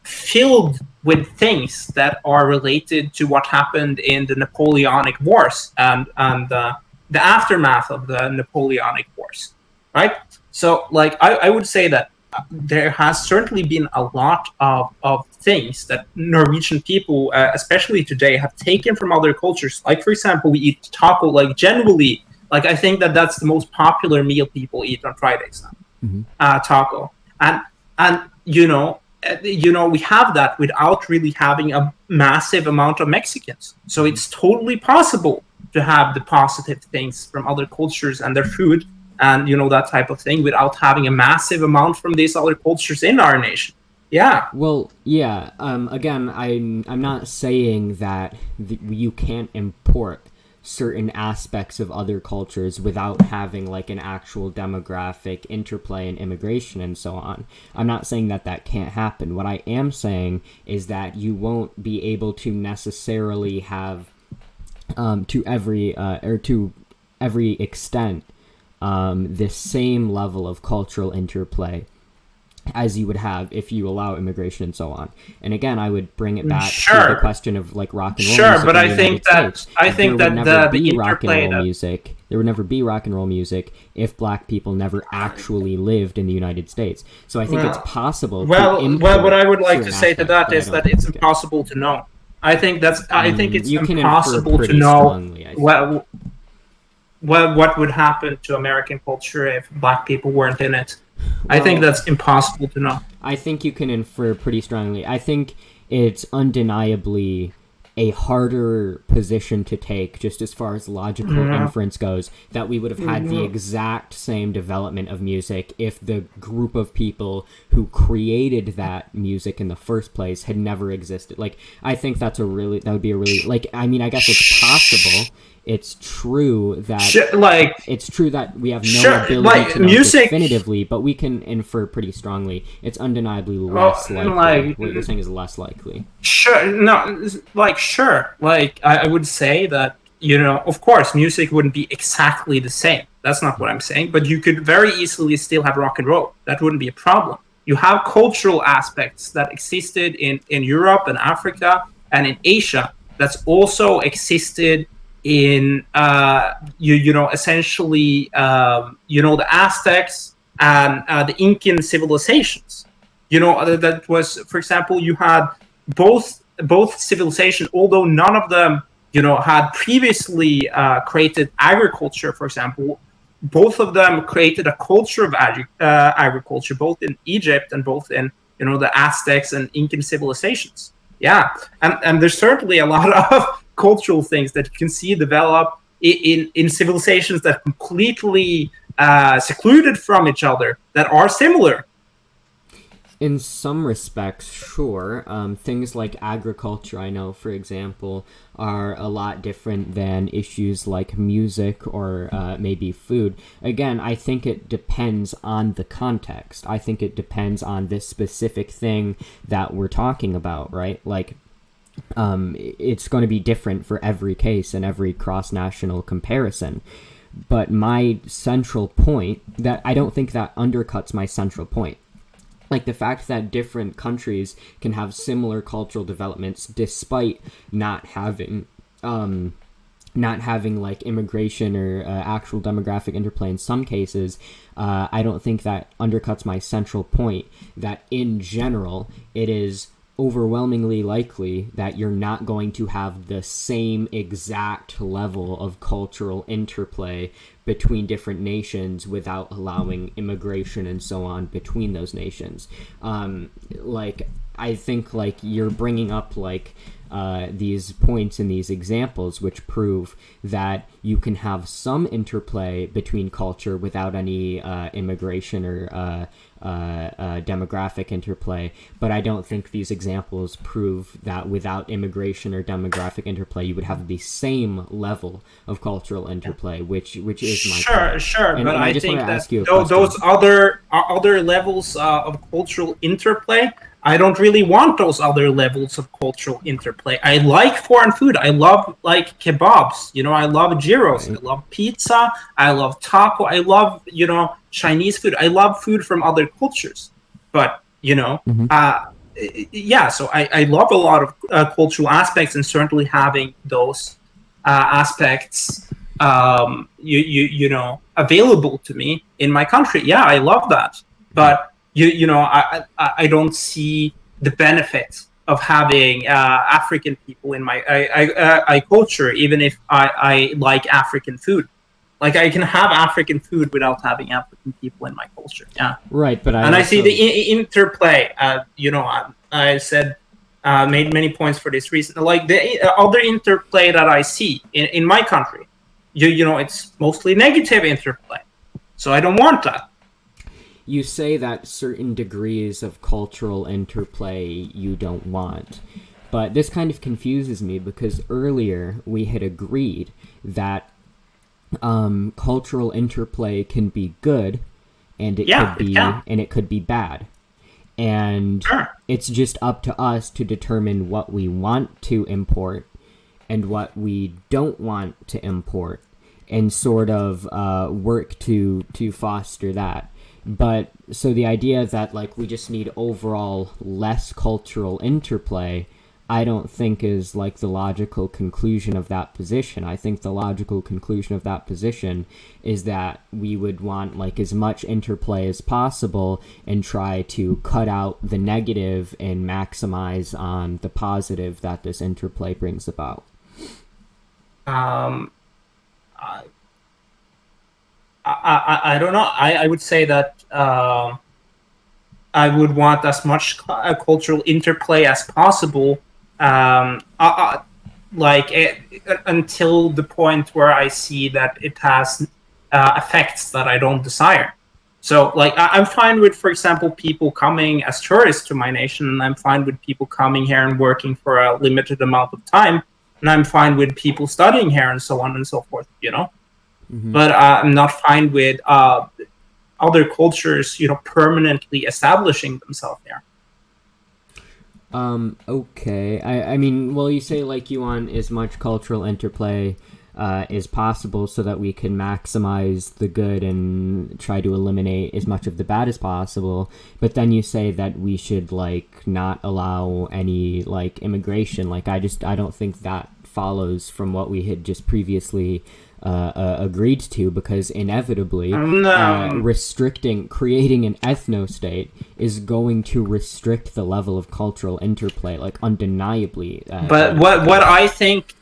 filled with things that are related to what happened in the Napoleonic Wars and the aftermath of the Napoleonic Wars, right? So, like, I would say that there has certainly been a lot of things that Norwegian people, especially today, have taken from other cultures. Like, for example, we eat taco, like, generally, like, I think that's the most popular meal people eat on Fridays now. Taco, and we have that without really having a massive amount of Mexicans. So it's totally possible to have the positive things from other cultures and their food and that type of thing without having a massive amount from these other cultures in our nation. Yeah. Well, yeah. Again, I'm not saying that you can't import certain aspects of other cultures without having like an actual demographic interplay and immigration and so on. I'm not saying that can't happen. What I am saying is that you won't be able to necessarily have to every extent the same level of cultural interplay as you would have if you allow immigration and so on. And again, I would bring it back to the question of like rock and roll music. Sure, but I think that the interplay music. There would never be rock and roll music if black people never actually lived in the United States. So I think it's possible. Well, what I would like to say to that is that it's impossible to know. I think it's impossible to know what would happen to American culture if black people weren't in it. I think that's impossible to know. I think you can infer pretty strongly. I think it's undeniably a harder position to take, just as far as logical inference goes, that we would have had the exact same development of music if the group of people who created that music in the first place had never existed. Like, I think that would be a really, like, I mean, I guess it's possible. It's true that we have no ability to know music definitively, but we can infer pretty strongly. It's undeniably less likely. What you're saying is less likely. Sure. I would say that, of course, music wouldn't be exactly the same. That's not what I'm saying. But you could very easily still have rock and roll. That wouldn't be a problem. You have cultural aspects that existed in Europe and Africa and in Asia that's also existed in essentially the Aztecs and the Incan civilizations. That was, for example, you had both civilizations, although none of them had previously created agriculture. For example, both of them created a culture of agriculture, both in Egypt and both in the Aztecs and Incan civilizations. Yeah, and there's certainly a lot of cultural things that you can see develop in civilizations that are completely secluded from each other that are similar. In some respects, sure. Things like agriculture, I know, for example, are a lot different than issues like music or maybe food. Again, I think it depends on the context. I think it depends on this specific thing that we're talking about, right? Like, it's going to be different for every case and every cross-national comparison. But my central point, that I don't think that undercuts my central point. Like the fact that different countries can have similar cultural developments despite not having like immigration or actual demographic interplay in some cases, I don't think that undercuts my central point that in general it is overwhelmingly likely that you're not going to have the same exact level of cultural interplay between different nations without allowing immigration and so on between those nations. Like, I think like you're bringing up like these points and these examples which prove that you can have some interplay between culture without any immigration or demographic interplay, but I don't think these examples prove that without immigration or demographic interplay you would have the same level of cultural interplay, which is my point. Sure, And but I I just want think to that ask you a question. those other levels of cultural interplay, I don't really want those other levels of cultural interplay. I like foreign food. I love like kebabs. You know, I love gyros. Right. I love pizza. I love taco. I love, you know, Chinese food. I love food from other cultures. But, you know, yeah, so I love a lot of cultural aspects, and certainly having those aspects, you know, available to me in my country. Yeah, I love that. But you know, I don't see the benefits of having African people in my I culture, even if I like African food. Like I can have African food without having African people in my culture. Yeah, Right, but and I see also, the interplay. You know, I said made many points for this reason. Like the other interplay that I see in my country, you know, it's mostly negative interplay. So I don't want that. you say that certain degrees of cultural interplay you don't want. But this kind of confuses me because earlier we had agreed that cultural interplay can be good and it could be bad. And it's just up to us to determine what we want to import and what we don't want to import and sort of work to foster that. But so the idea that like we just need overall less cultural interplay, I don't think is like the logical conclusion of that position. I think the logical conclusion of that position is that we would want like as much interplay as possible and try to cut out the negative and maximize on the positive that this interplay brings about. I don't know. I would say that I would want as much cultural interplay as possible, until the point where I see that it has effects that I don't desire. So, like, I'm fine with, for example, people coming as tourists to my nation, and I'm fine with people coming here and working for a limited amount of time, and I'm fine with people studying here and so on and so forth, you know? But I'm not fine with other cultures, you know, permanently establishing themselves there. Okay. I mean, well, you say like you want as much cultural interplay as possible so that we can maximize the good and try to eliminate as much of the bad as possible. But then you say that we should like not allow any like immigration. Like I don't think that follows from what we had just previously agreed to, because inevitably creating an ethnostate is going to restrict the level of cultural interplay, like undeniably. But what I think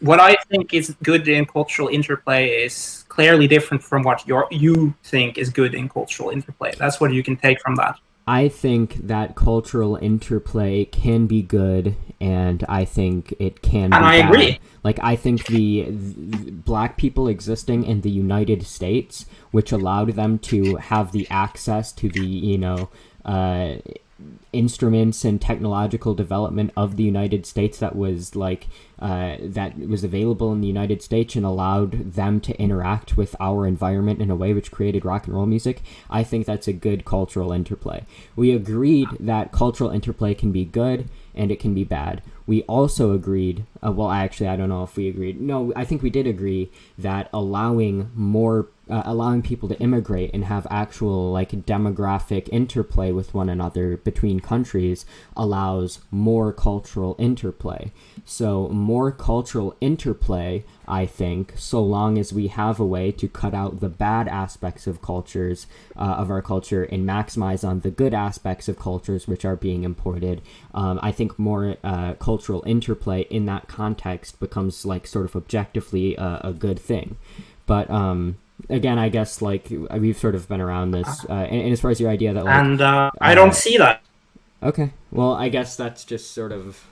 is good in cultural interplay is clearly different from what you think is good in cultural interplay. That's what you can take from that. I think that cultural interplay can be good, and I think it can be bad. And I agree. Like, I think the black people existing in the United States, which allowed them to have the access to the, you know, instruments and technological development of the United States that was like that was available in the United States and allowed them to interact with our environment in a way which created rock and roll music. I think that's a good cultural interplay. We agreed that cultural interplay can be good and it can be bad. We also agreed, I don't know if we agreed. No, I think we did agree that allowing people to immigrate and have actual like demographic interplay with one another between countries allows more cultural interplay. So more cultural interplay, I think, so long as we have a way to cut out the bad aspects of cultures, of our culture, and maximize on the good aspects of cultures which are being imported, I think more cultural interplay in that context becomes like sort of objectively a good thing. But again, I guess like we've sort of been around this, and as far as your idea that like, I don't see that. Okay. Well, I guess that's just sort of.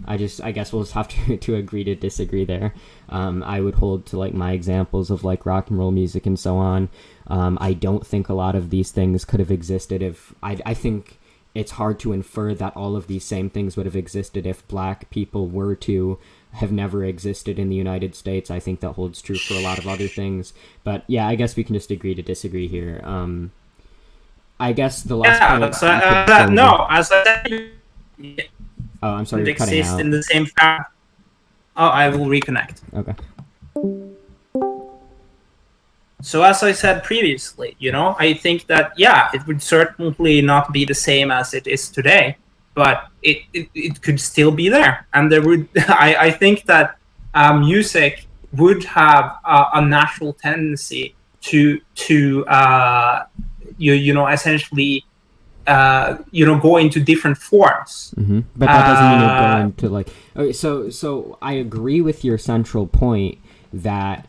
I guess we'll just have to agree to disagree there. I would hold to like my examples of like rock and roll music and so on. I don't think a lot of these things could have existed if I think it's hard to infer that all of these same things would have existed if black people were to have never existed in the United States. I think that holds true for a lot of other things. But yeah, I guess we can just agree to disagree here. I guess the last point. No, as I said, oh, I'm sorry, you're cutting exist out. in the same fashion. Oh, I will reconnect. Okay. So as I said previously, I think that, yeah, it would certainly not be the same as it is today, but it could still be there. And there would, I think that music would have a natural tendency to essentially, go into different forms. Mm-hmm. But that doesn't mean you're going to like. Okay, so I agree with your central point that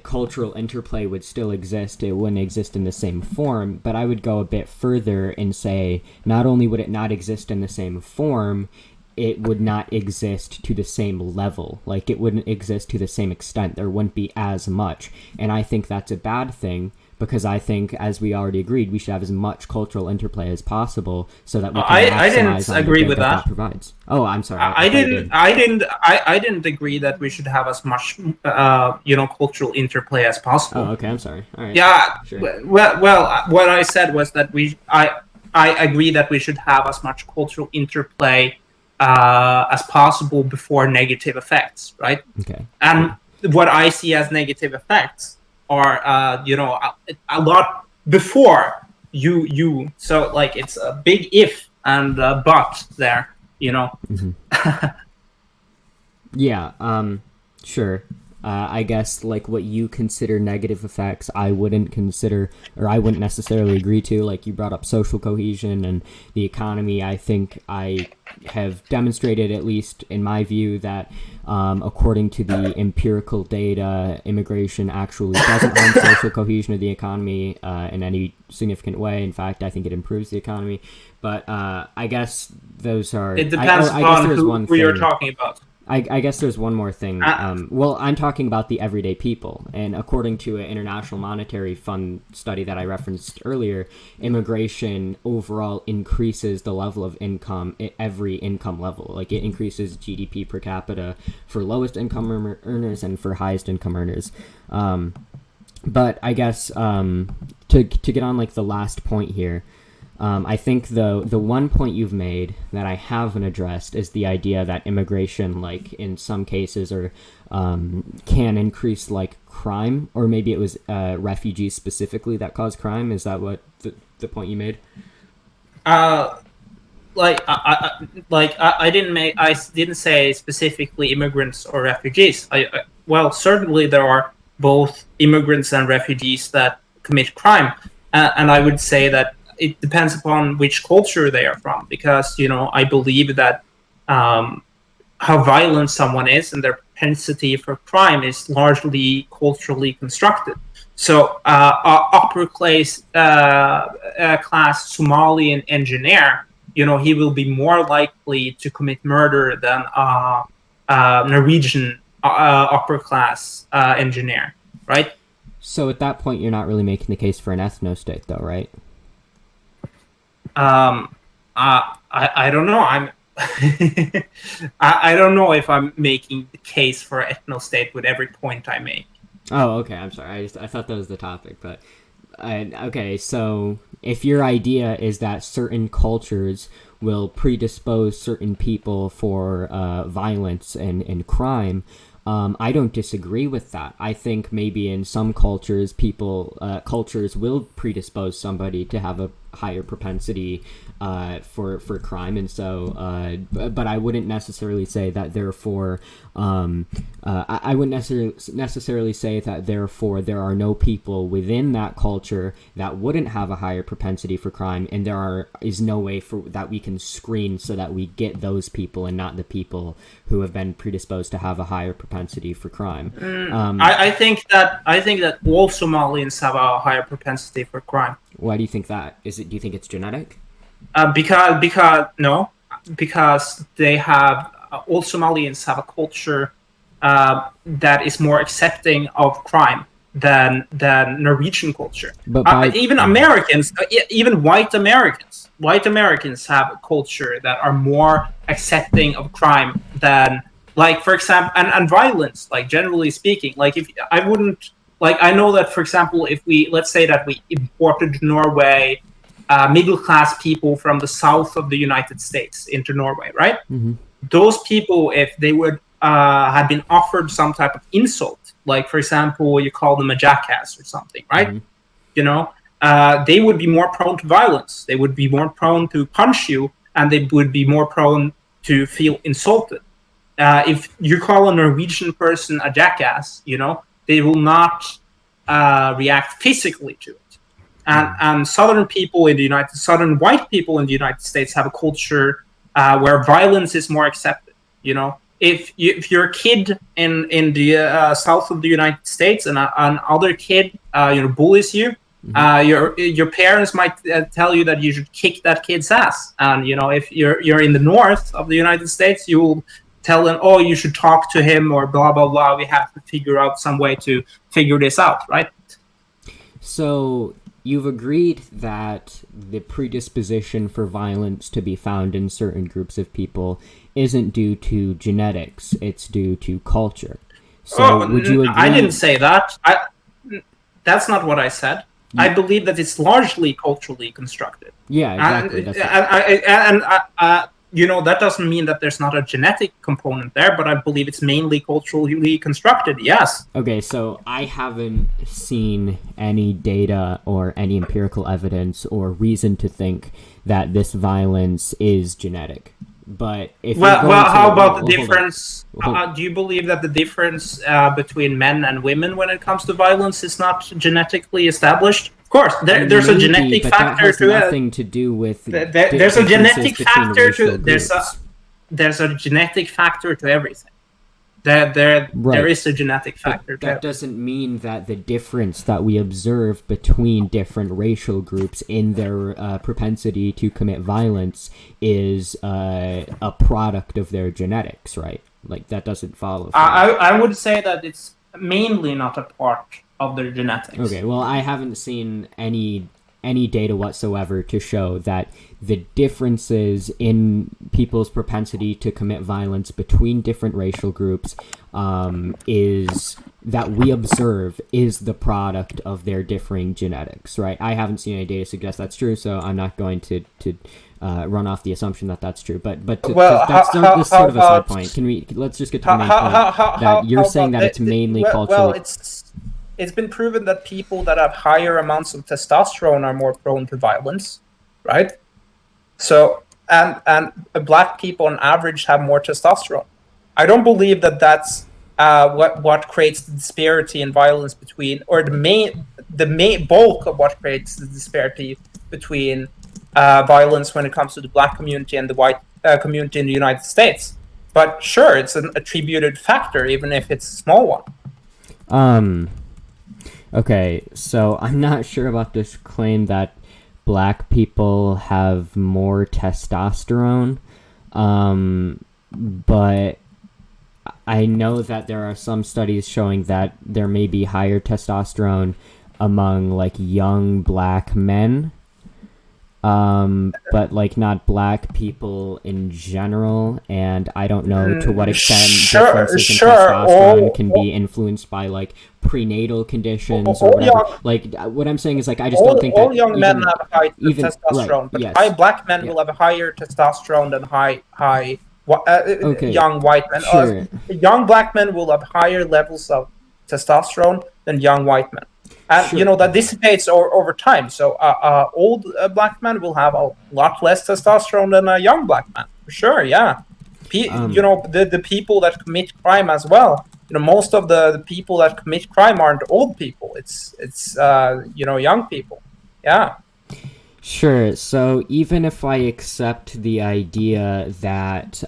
cultural interplay would still exist. It wouldn't exist in the same form. But I would go a bit further and say not only would it not exist in the same form, it would not exist to the same level. Like it wouldn't exist to the same extent. There wouldn't be as much. And I think that's a bad thing. Because I think, as we already agreed, we should have as much cultural interplay as possible, so that we can I didn't agree with that. Provides. Oh, I'm sorry. I didn't agree that we should have as much, cultural interplay as possible. Oh, okay. I'm sorry. All right. Yeah. Sure. Well, what I said was that I agree that we should have as much cultural interplay as possible before negative effects, right? Okay. And what I see as negative effects are a lot before you so like it's a big if and but there. Mm-hmm. Yeah. Sure. I guess like what you consider negative effects, I wouldn't consider, or I wouldn't necessarily agree to. Like you brought up social cohesion and the economy. I think I have demonstrated, at least in my view, that according to the empirical data, immigration actually doesn't harm social cohesion of the economy in any significant way. In fact, I think it improves the economy. But I guess those are. It depends upon who you're talking about. I guess there's one more thing. Well, I'm talking about the everyday people. And according to an International Monetary Fund study that I referenced earlier, immigration overall increases the level of income at every income level. Like it increases GDP per capita for lowest income earners and for highest income earners. But I guess to get on like the last point here, I think the one point you've made that I haven't addressed is the idea that immigration, like in some cases, or can increase like crime, or maybe it was refugees specifically that cause crime. Is that what the point you made? I didn't say specifically immigrants or refugees. Well, certainly there are both immigrants and refugees that commit crime, and I would say that it depends upon which culture they are from, because I believe that how violent someone is and their propensity for crime is largely culturally constructed. So upper class Somalian engineer, he will be more likely to commit murder than Norwegian upper class engineer, right? So at that point, you're not really making the case for an ethnostate, though, right? I don't know. I don't know if I'm making the case for ethnostate with every point I make. Oh, okay. I'm sorry. I thought that was the topic, but okay. So if your idea is that certain cultures will predispose certain people for violence and crime, I don't disagree with that. I think maybe in some cultures, cultures will predispose somebody to have a higher propensity for crime, and so but I wouldn't necessarily say that therefore I wouldn't necessarily say that therefore there are no people within that culture that wouldn't have a higher propensity for crime, and is no way for that we can screen so that we get those people and not the people who have been predisposed to have a higher propensity for crime. I think that all Somalians have a higher propensity for crime. Why do you think that? Do you think it's genetic? Because they have all Somalians have a culture that is more accepting of crime than Norwegian culture. But even Americans, even white Americans have a culture that are more accepting of crime than, like, for example, and violence. Like, generally speaking, like, if I wouldn't, like, I know that, for example, if let's say that we imported to Norway middle class people from the south of the United States into Norway, right? Mm-hmm. Those people, if they would have been offered some type of insult, like, for example, you call them a jackass or something, right? Mm-hmm. They would be more prone to violence. They would be more prone to punch you, and they would be more prone to feel insulted. If you call a Norwegian person a jackass, they will not react physically to it. And southern white people in the United States have a culture where violence is more accepted. If you're a kid in the south of the United States and an other kid bullies you, mm-hmm. Your parents might tell you that you should kick that kid's ass. And if you're in the north of the United States, you will tell them, oh, you should talk to him, or blah blah blah. We have to figure out some way to figure this out, right? So you've agreed that the predisposition for violence to be found in certain groups of people isn't due to genetics, it's due to culture. So would you agree? I didn't say that. That's not what I said. Yeah. I believe that it's largely culturally constructed. Yeah, exactly. That doesn't mean that there's not a genetic component there, but I believe it's mainly culturally constructed, yes. Okay, so I haven't seen any data or any empirical evidence or reason to think that this violence is genetic. But if how about the difference? Do you believe that the difference between men and women when it comes to violence is not genetically established? Of course, there's a genetic factor to it. Nothing to do with there's a genetic factor to there's a genetic factor to everything. There is a genetic factor. That doesn't mean that the difference that we observe between different racial groups in their propensity to commit violence is a product of their genetics, right? Like, that doesn't follow. I would say that it's mainly not a part of their genetics. Okay, well, I haven't seen any data whatsoever to show that the differences in people's propensity to commit violence between different racial groups is that we observe is the product of their differing genetics, right? I haven't seen any data suggest that's true, so I'm not going to run off the assumption that that's true. But that's sort of a side point. Let's just get to the main point that you're saying that it's mainly cultural. Well, it's been proven that people that have higher amounts of testosterone are more prone to violence, right? So, and black people on average have more testosterone. I don't believe that that's what creates the disparity in violence between, or the main bulk of what creates the disparity between violence when it comes to the black community and the white community in the United States. But sure, it's an attributed factor, even if it's a small one. Okay, so I'm not sure about this claim that black people have more testosterone, but I know that there are some studies showing that there may be higher testosterone among, like, young black men, but, like, not black people in general, and I don't know to what extent differences in testosterone can be influenced by, like, prenatal conditions or whatever. Like, what I'm saying is, like, I just don't think that all young men have high testosterone, right, but yes. high black men will have a higher testosterone than young white men. Sure. Young black men will have higher levels of testosterone than young white men. And, sure. That dissipates over time. So old black men will have a lot less testosterone than a young black man. For sure, yeah. The people that commit crime as well. Most of the people that commit crime aren't old people. It's young people. Yeah. Sure. So even if I accept the idea that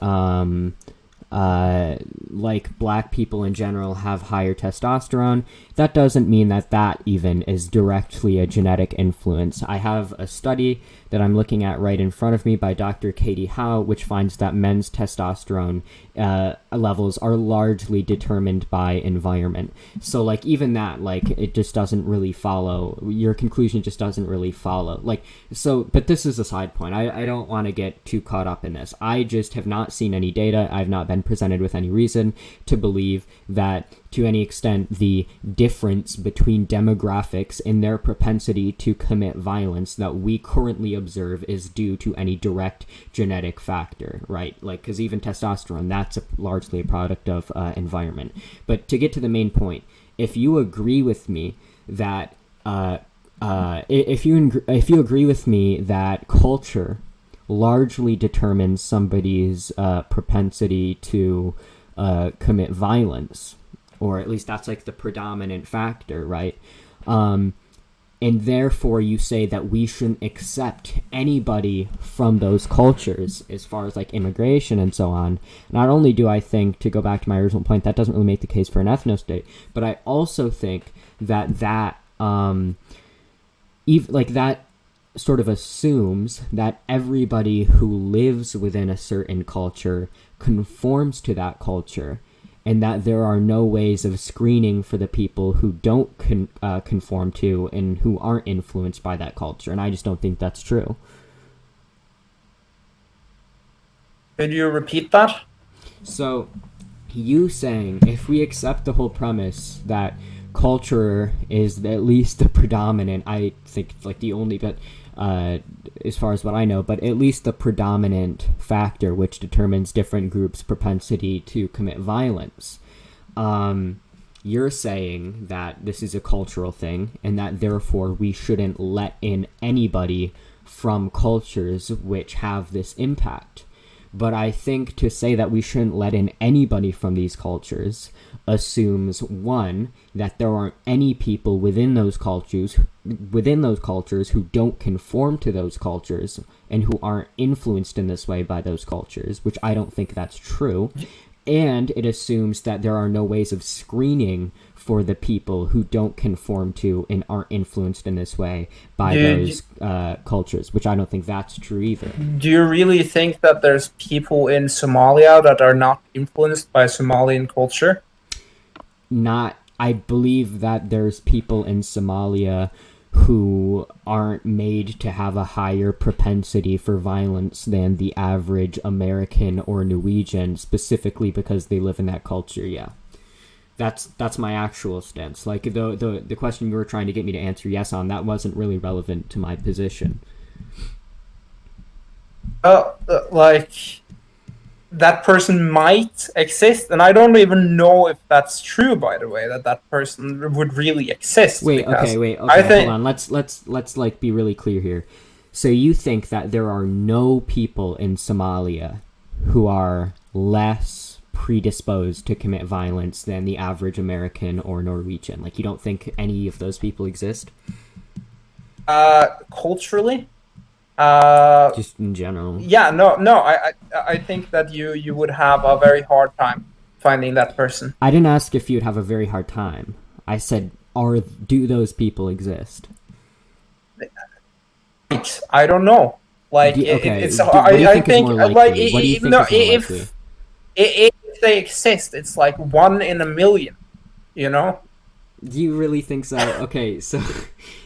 like black people in general have higher testosterone, that doesn't mean that even is directly a genetic influence. I have a study that I'm looking at right in front of me by Dr. Katie Howe, which finds that men's testosterone levels are largely determined by environment. So like even that, like it just doesn't really follow. Your conclusion just doesn't really follow. Like so, but this is a side point. I don't want to get too caught up in this. I just have not seen any data. I've not been presented with any reason to believe that to any extent the difference between demographics in their propensity to commit violence that we currently observe is due to any direct genetic factor, right? Like, because even testosterone, that's largely a product of environment. But to get to the main point, if you agree with me that if you agree with me that culture largely determines somebody's propensity to commit violence, or at least that's like the predominant factor, right? And therefore you say that we shouldn't accept anybody from those cultures as far as like immigration and so on. Not only do I think, to go back to my original point, that doesn't really make the case for an ethnostate, but I also think that that sort of assumes that everybody who lives within a certain culture conforms to that culture, and that there are no ways of screening for the people who don't conform to and who aren't influenced by that culture. And I just don't think that's true. Could you repeat that? So, you saying, if we accept the whole premise that culture is at least the predominant, I think like the only, but as far as what I know, but at least the predominant factor which determines different groups' propensity to commit violence. You're saying that this is a cultural thing and that therefore we shouldn't let in anybody from cultures which have this impact. But I think to say that we shouldn't let in anybody from these cultures assumes, one, that there aren't any people within those cultures who don't conform to those cultures and who aren't influenced in this way by those cultures, which I don't think that's true. And it assumes that there are no ways of screening for the people who don't conform to and aren't influenced in this way by those cultures, which I don't think that's true either. Do you really think that there's people in Somalia that are not influenced by Somalian culture? I believe that there's people in Somalia who aren't made to have a higher propensity for violence than the average American or Norwegian, specifically because they live in that culture. Yeah, that's my actual stance. Like the question you were trying to get me to answer yes on, that wasn't really relevant to my position. Like that person might exist, and I don't even know if that's true, by the way, that person would really exist. Wait, okay, hold on. Let's like be really clear here. So you think that there are no people in Somalia who are less predisposed to commit violence than the average American or Norwegian? Like, you don't think any of those people exist? Culturally? Just in general. Yeah, no. I think that you would have a very hard time finding that person. I didn't ask if you'd have a very hard time. I said, do those people exist? I don't know. Like, it's. I think like if they exist, it's like 1 in a million. You know. Do you really think so? Okay, so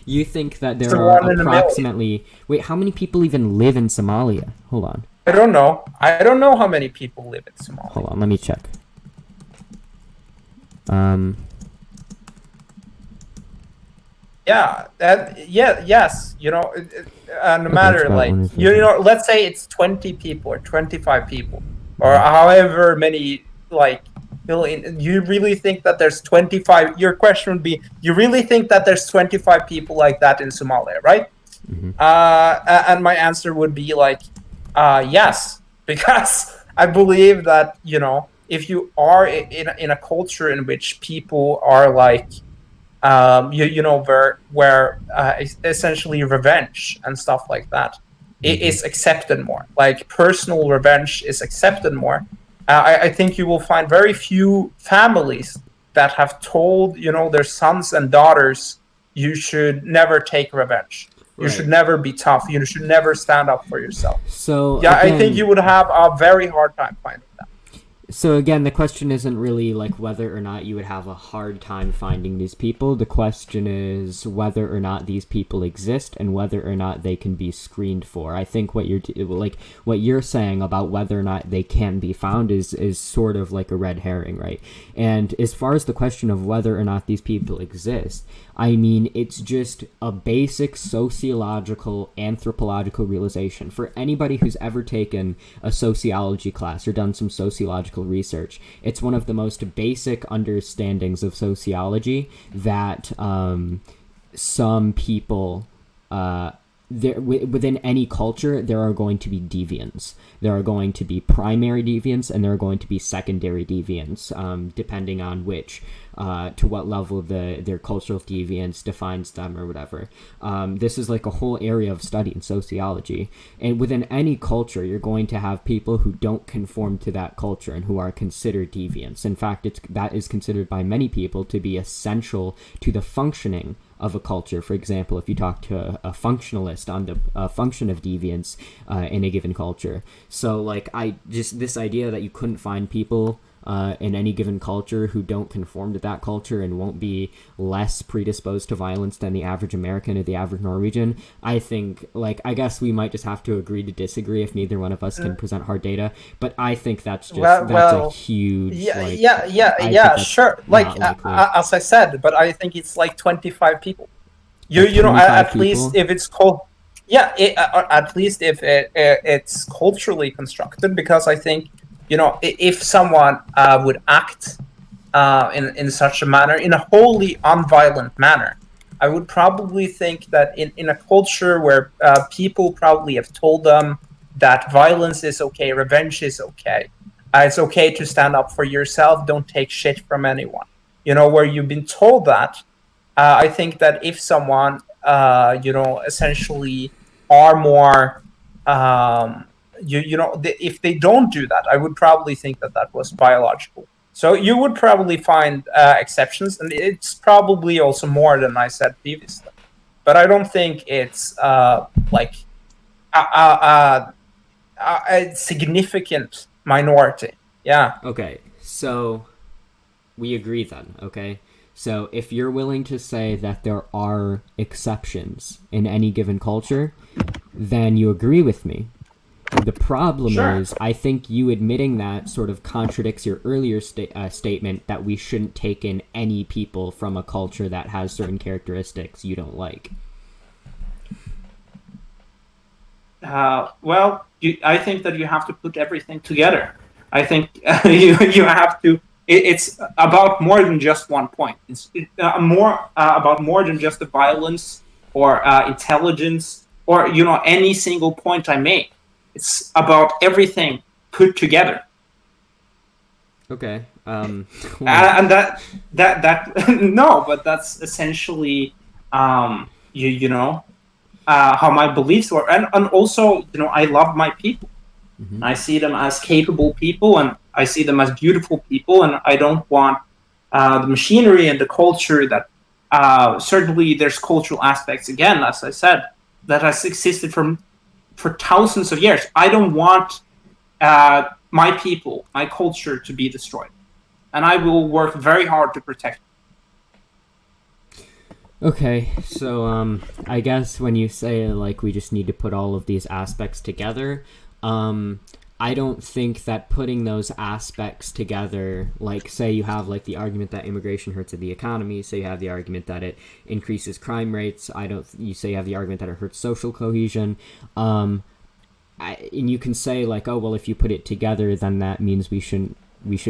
you think that there are approximately... Wait, how many people even live in Somalia? Hold on. I don't know. I don't know how many people live in Somalia. Hold on, let me check. Yeah, yes. You know, no matter, like, you know, let's say it's 20 people or 25 people or however many, like, you really think that there's 25? Your question would be, you really think that there's 25 people like that in Somalia, right? Mm-hmm. And my answer would be like, yes, because I believe that, you know, if you are in a culture in which people are like, you know, where essentially revenge and stuff like that is accepted more, like personal revenge is accepted more. I think you will find very few families that have told, you know, their sons and daughters, you should never take revenge. You should never be tough. You should never stand up for yourself. So yeah, again, I think you would have a very hard time finding that. So again, the question isn't really like whether or not you would have a hard time finding these people. The question is whether or not these people exist and whether or not they can be screened for. I think what you're saying about whether or not they can be found is sort of like a red herring, right? And as far as the question of whether or not these people exist, I mean, it's just a basic sociological, anthropological realization. For anybody who's ever taken a sociology class or done some sociological research, it's one of the most basic understandings of sociology that some people... within any culture, there are going to be deviants. There are going to be primary deviants, and there are going to be secondary deviants, depending on to what level their cultural deviance defines them or whatever. This is like a whole area of study in sociology. And within any culture, you're going to have people who don't conform to that culture and who are considered deviants. In fact, that is considered by many people to be essential to the functioning of a culture. For example, if you talk to a functionalist on the function of deviance in a given culture. So like this idea that you couldn't find people in any given culture who don't conform to that culture and won't be less predisposed to violence than the average American or the average Norwegian, I think, I guess we might just have to agree to disagree if neither one of us can present hard data, but I think that's just, that's a huge, sure. As I said, but I think it's like 25 people. You know, at least if it's called, at least if it's culturally constructed, because I think, you know, if someone would act in such a manner, in a wholly unviolent manner, I would probably think that in a culture where people probably have told them that violence is okay, revenge is okay, it's okay to stand up for yourself, don't take shit from anyone. You know, where you've been told that, I think that if someone, essentially are more... if they don't do that, I would probably think that was biological. So you would probably find exceptions, and it's probably also more than I said previously. But I don't think it's a significant minority. Yeah. Okay, so we agree then, okay? So if you're willing to say that there are exceptions in any given culture, then you agree with me. The problem is, I think you admitting that sort of contradicts your earlier statement that we shouldn't take in any people from a culture that has certain characteristics you don't like. I think that you have to put everything together. I think you have to... It's about more than just one point. It's about more than just the violence or intelligence or, you know, any single point I make. It's about everything put together. Okay. And that no, but that's essentially how my beliefs were, and also, you know, I love my people. Mm-hmm. I see them as capable people, and I see them as beautiful people, and I don't want the machinery and the culture that certainly there's cultural aspects, again, as I said, that has existed for thousands of years. I don't want my people, my culture to be destroyed. And I will work very hard to protect it. Okay, so I guess when you say, like, we just need to put all of these aspects together, I don't think that putting those aspects together, like, say you have, like, the argument that immigration hurts the economy, say you have the argument that it increases crime rates, you say you have the argument that it hurts social cohesion, and you can say, like, oh, well, if you put it together, then that means we should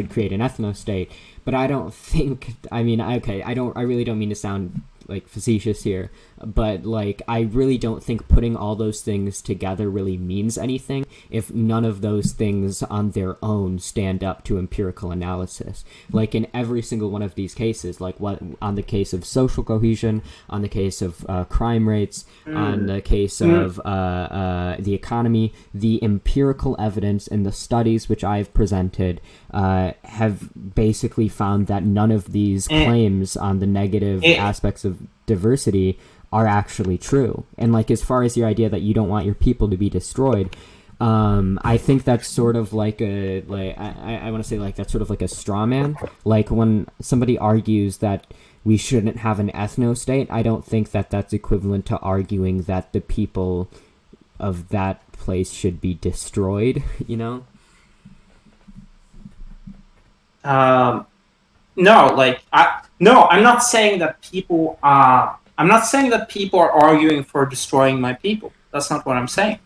create an ethnostate, but I don't think, I really don't mean to sound, like, facetious here, but, like, I really don't think putting all those things together really means anything if none of those things on their own stand up to empirical analysis. Like, in every single one of these cases, like, what on the case of social cohesion, on the case of crime rates, on the case of the economy, the empirical evidence and the studies which I've presented have basically found that none of these claims on the negative aspects of diversity are actually true. And like, as far as your idea that you don't want your people to be destroyed, I think that's sort of like I want to say like that's sort of like a straw man. Like when somebody argues that we shouldn't have an ethnostate, I don't think that that's equivalent to arguing that the people of that place should be destroyed, you know? No, like I'm not saying that people. I'm not saying that people are arguing for destroying my people. That's not what I'm saying.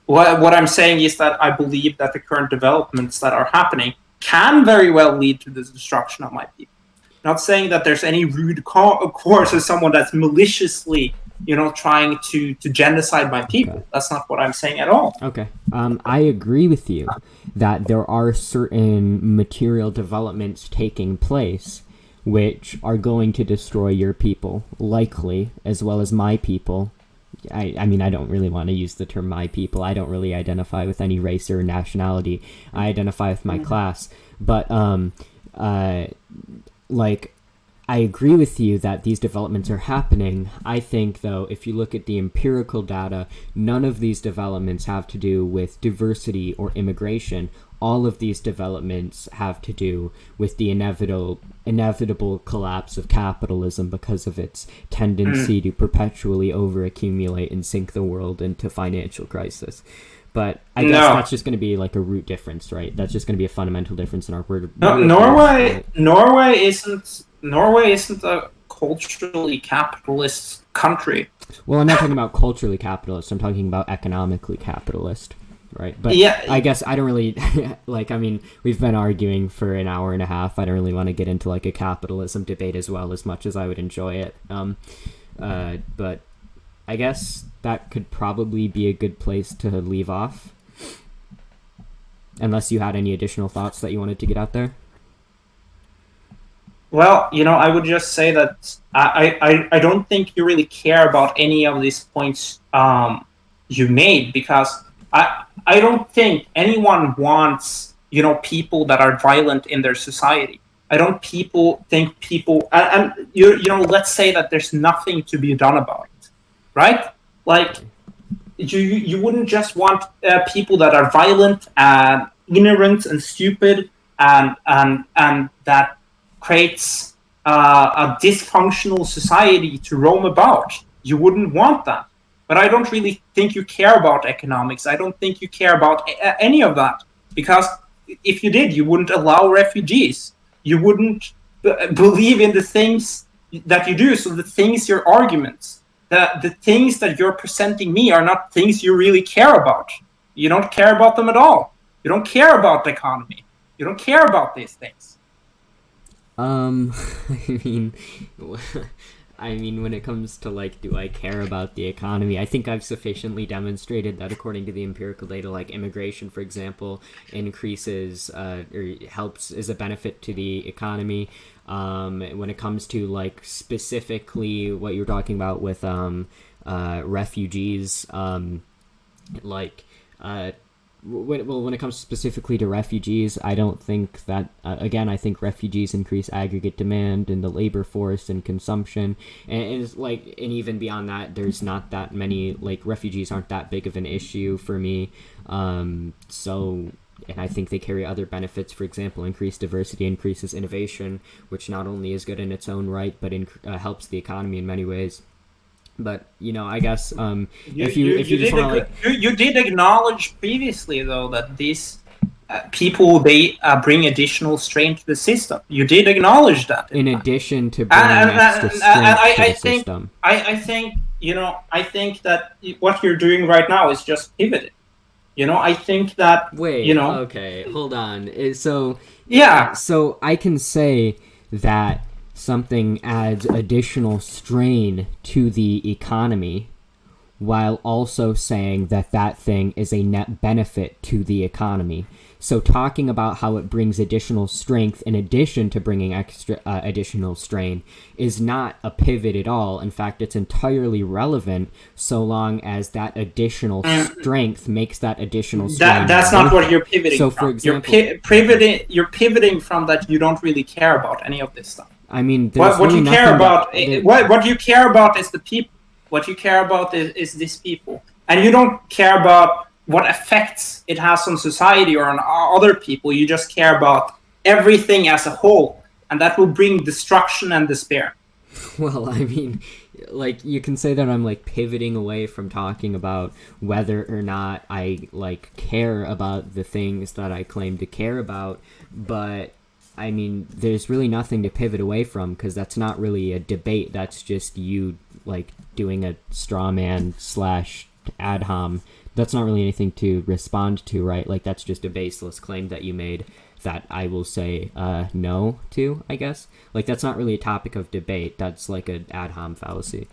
What I'm saying is that I believe that the current developments that are happening can very well lead to the destruction of my people. Not saying that there's any rude course or someone that's maliciously, trying to genocide my people. Okay. That's not what I'm saying at all. Okay. I agree with you that there are certain material developments taking place which are going to destroy your people, likely, as well as my people. I mean, I don't really want to use the term my people. I don't really identify with any race or nationality. I identify with my class. But, I agree with you that these developments are happening. I think, though, if you look at the empirical data, none of these developments have to do with diversity or immigration. All of these developments have to do with the inevitable collapse of capitalism because of its tendency to perpetually overaccumulate and sink the world into financial crisis. But I guess that's just going to be like a root difference, right? That's just going to be a fundamental difference in our word. Norway isn't a culturally capitalist country. Well, I'm not talking about culturally capitalist. I'm talking about economically capitalist. Right, but yeah, I guess I don't really we've been arguing for an hour and a half. I don't really want to get into like a capitalism debate as much as I would enjoy it. But I guess that could probably be a good place to leave off, unless you had any additional thoughts that you wanted to get out there. Well, I would just say that I don't think you really care about any of these points you made, because I don't think anyone wants, people that are violent in their society. I don't think people, and let's say that there's nothing to be done about it, right? Like, you wouldn't just want people that are violent and ignorant and stupid and that creates a dysfunctional society to roam about. You wouldn't want that. But I don't really think you care about economics. I don't think you care about any of that. Because if you did, you wouldn't allow refugees. You wouldn't believe in the things that you do. So your arguments, the things that you're presenting me are not things you really care about. You don't care about them at all. You don't care about the economy. You don't care about these things. I mean, when it comes to, do I care about the economy, I think I've sufficiently demonstrated that according to the empirical data, immigration, for example, increases or helps, is a benefit to the economy. When it comes to, specifically what you're talking about with refugees, when it comes specifically to refugees, I don't think that, again, I think refugees increase aggregate demand in the labor force and consumption, and even beyond that, there's not that many, refugees aren't that big of an issue for me, and I think they carry other benefits. For example, increased diversity increases innovation, which not only is good in its own right, but helps the economy in many ways. But I guess if you just want to you did acknowledge previously, though, that these people, they bring additional strain to the system. You did acknowledge that. In addition to bringing extra strength to the system. I think that what you're doing right now is just pivoting. I think that okay, hold on. So I can say that something adds additional strain to the economy while also saying that thing is a net benefit to the economy. So talking about how it brings additional strength in addition to bringing extra additional strain is not a pivot at all. In fact, it's entirely relevant so long as that additional strength makes that additional strain. That's not what you're pivoting from. So, for example, you're pivoting from that you don't really care about any of this stuff. I mean, what you care about is the people. What you care about is these people. And you don't care about what effects it has on society or on other people. You just care about everything as a whole. And that will bring destruction and despair. Well, I mean, like, you can say that I'm, like, pivoting away from talking about whether or not I, like, care about the things that I claim to care about, but, I mean, there's really nothing to pivot away from, because that's not really a debate. That's just you, like, doing a straw man / ad hom. That's not really anything to respond to, right? Like, that's just a baseless claim that you made that I will say no to, I guess. Like, that's not really a topic of debate. That's like an ad hom fallacy.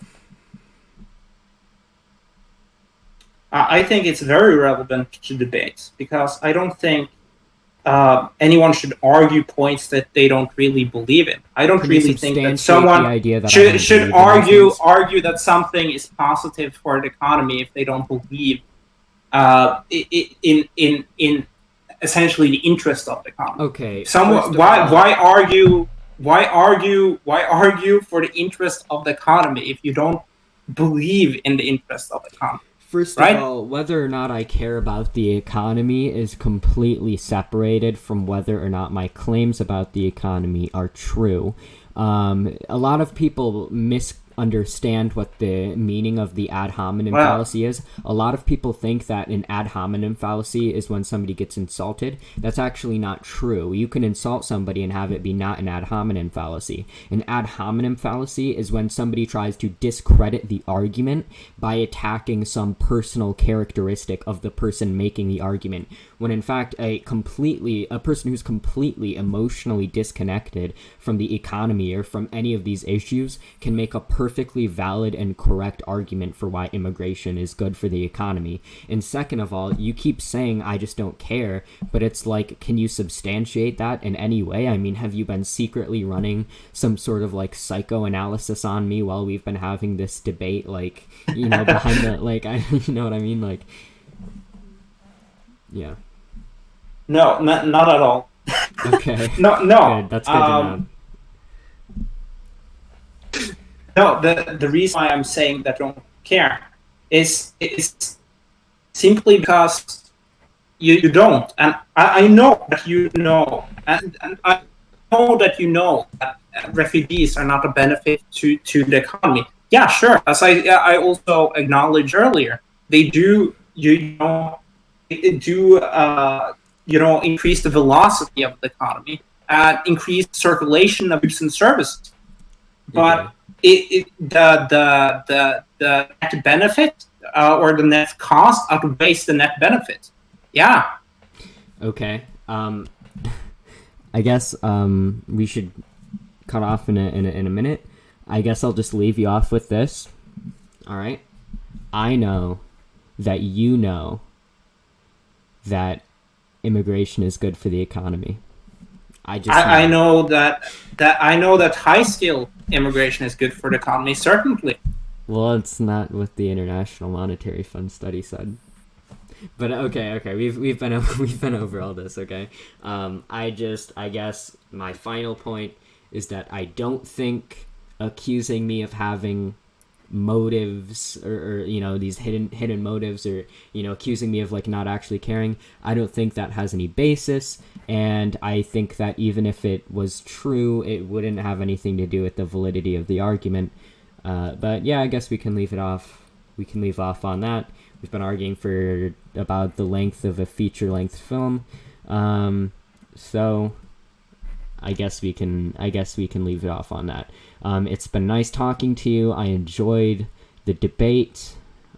I think it's very relevant to debate, because I don't think anyone should argue points that they don't really believe in. I don't really think that someone should argue that something is positive for the economy if they don't believe in essentially the interest of the economy. Okay. Why argue for the interest of the economy if you don't believe in the interest of the economy? First of all, whether or not I care about the economy is completely separated from whether or not my claims about the economy are true. A lot of people misunderstand what the meaning of the ad hominem fallacy is. A lot of people think that an ad hominem fallacy is when somebody gets insulted. That's actually not true. You can insult somebody and have it be not an ad hominem fallacy. An ad hominem fallacy is when somebody tries to discredit the argument by attacking some personal characteristic of the person making the argument, when in fact a person who's completely emotionally disconnected from the economy or from any of these issues can make a perfectly valid and correct argument for why immigration is good for the economy. And second of all, you keep saying I just don't care, but it's like, can you substantiate that in any way? I mean, have you been secretly running some sort of like psychoanalysis on me while we've been having this debate, like, you know, behind the, like, you know what I mean? Like, yeah. No, not at all. Okay. No. Good. That's good to know. No, the reason why I'm saying that I don't care is simply because you don't, and I know that you know, and I know that you know that refugees are not a benefit to the economy. Yeah, sure. As I also acknowledged earlier, they do increase the velocity of the economy and increase circulation of goods and services, but the net benefit or the net cost outweighs the net benefit. Yeah. Okay. I guess we should cut off in a minute. I guess I'll just leave you off with this. All right. I know that you know that immigration is good for the economy. I know that high skill immigration is good for the economy, certainly. Well, it's not what the International Monetary Fund study said. But okay, we've been over all this. Okay, I guess my final point is that I don't think accusing me of having motives or you know, these hidden motives, or you know, accusing me of like not actually caring, I don't think that has any basis, and I think that even if it was true, it wouldn't have anything to do with the validity of the argument. But yeah, I guess we can leave off on that. We've been arguing for about the length of a feature-length film, so I guess we can leave it off on that. It's been nice talking to you. I enjoyed the debate.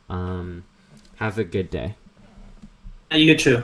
Have a good day. You too.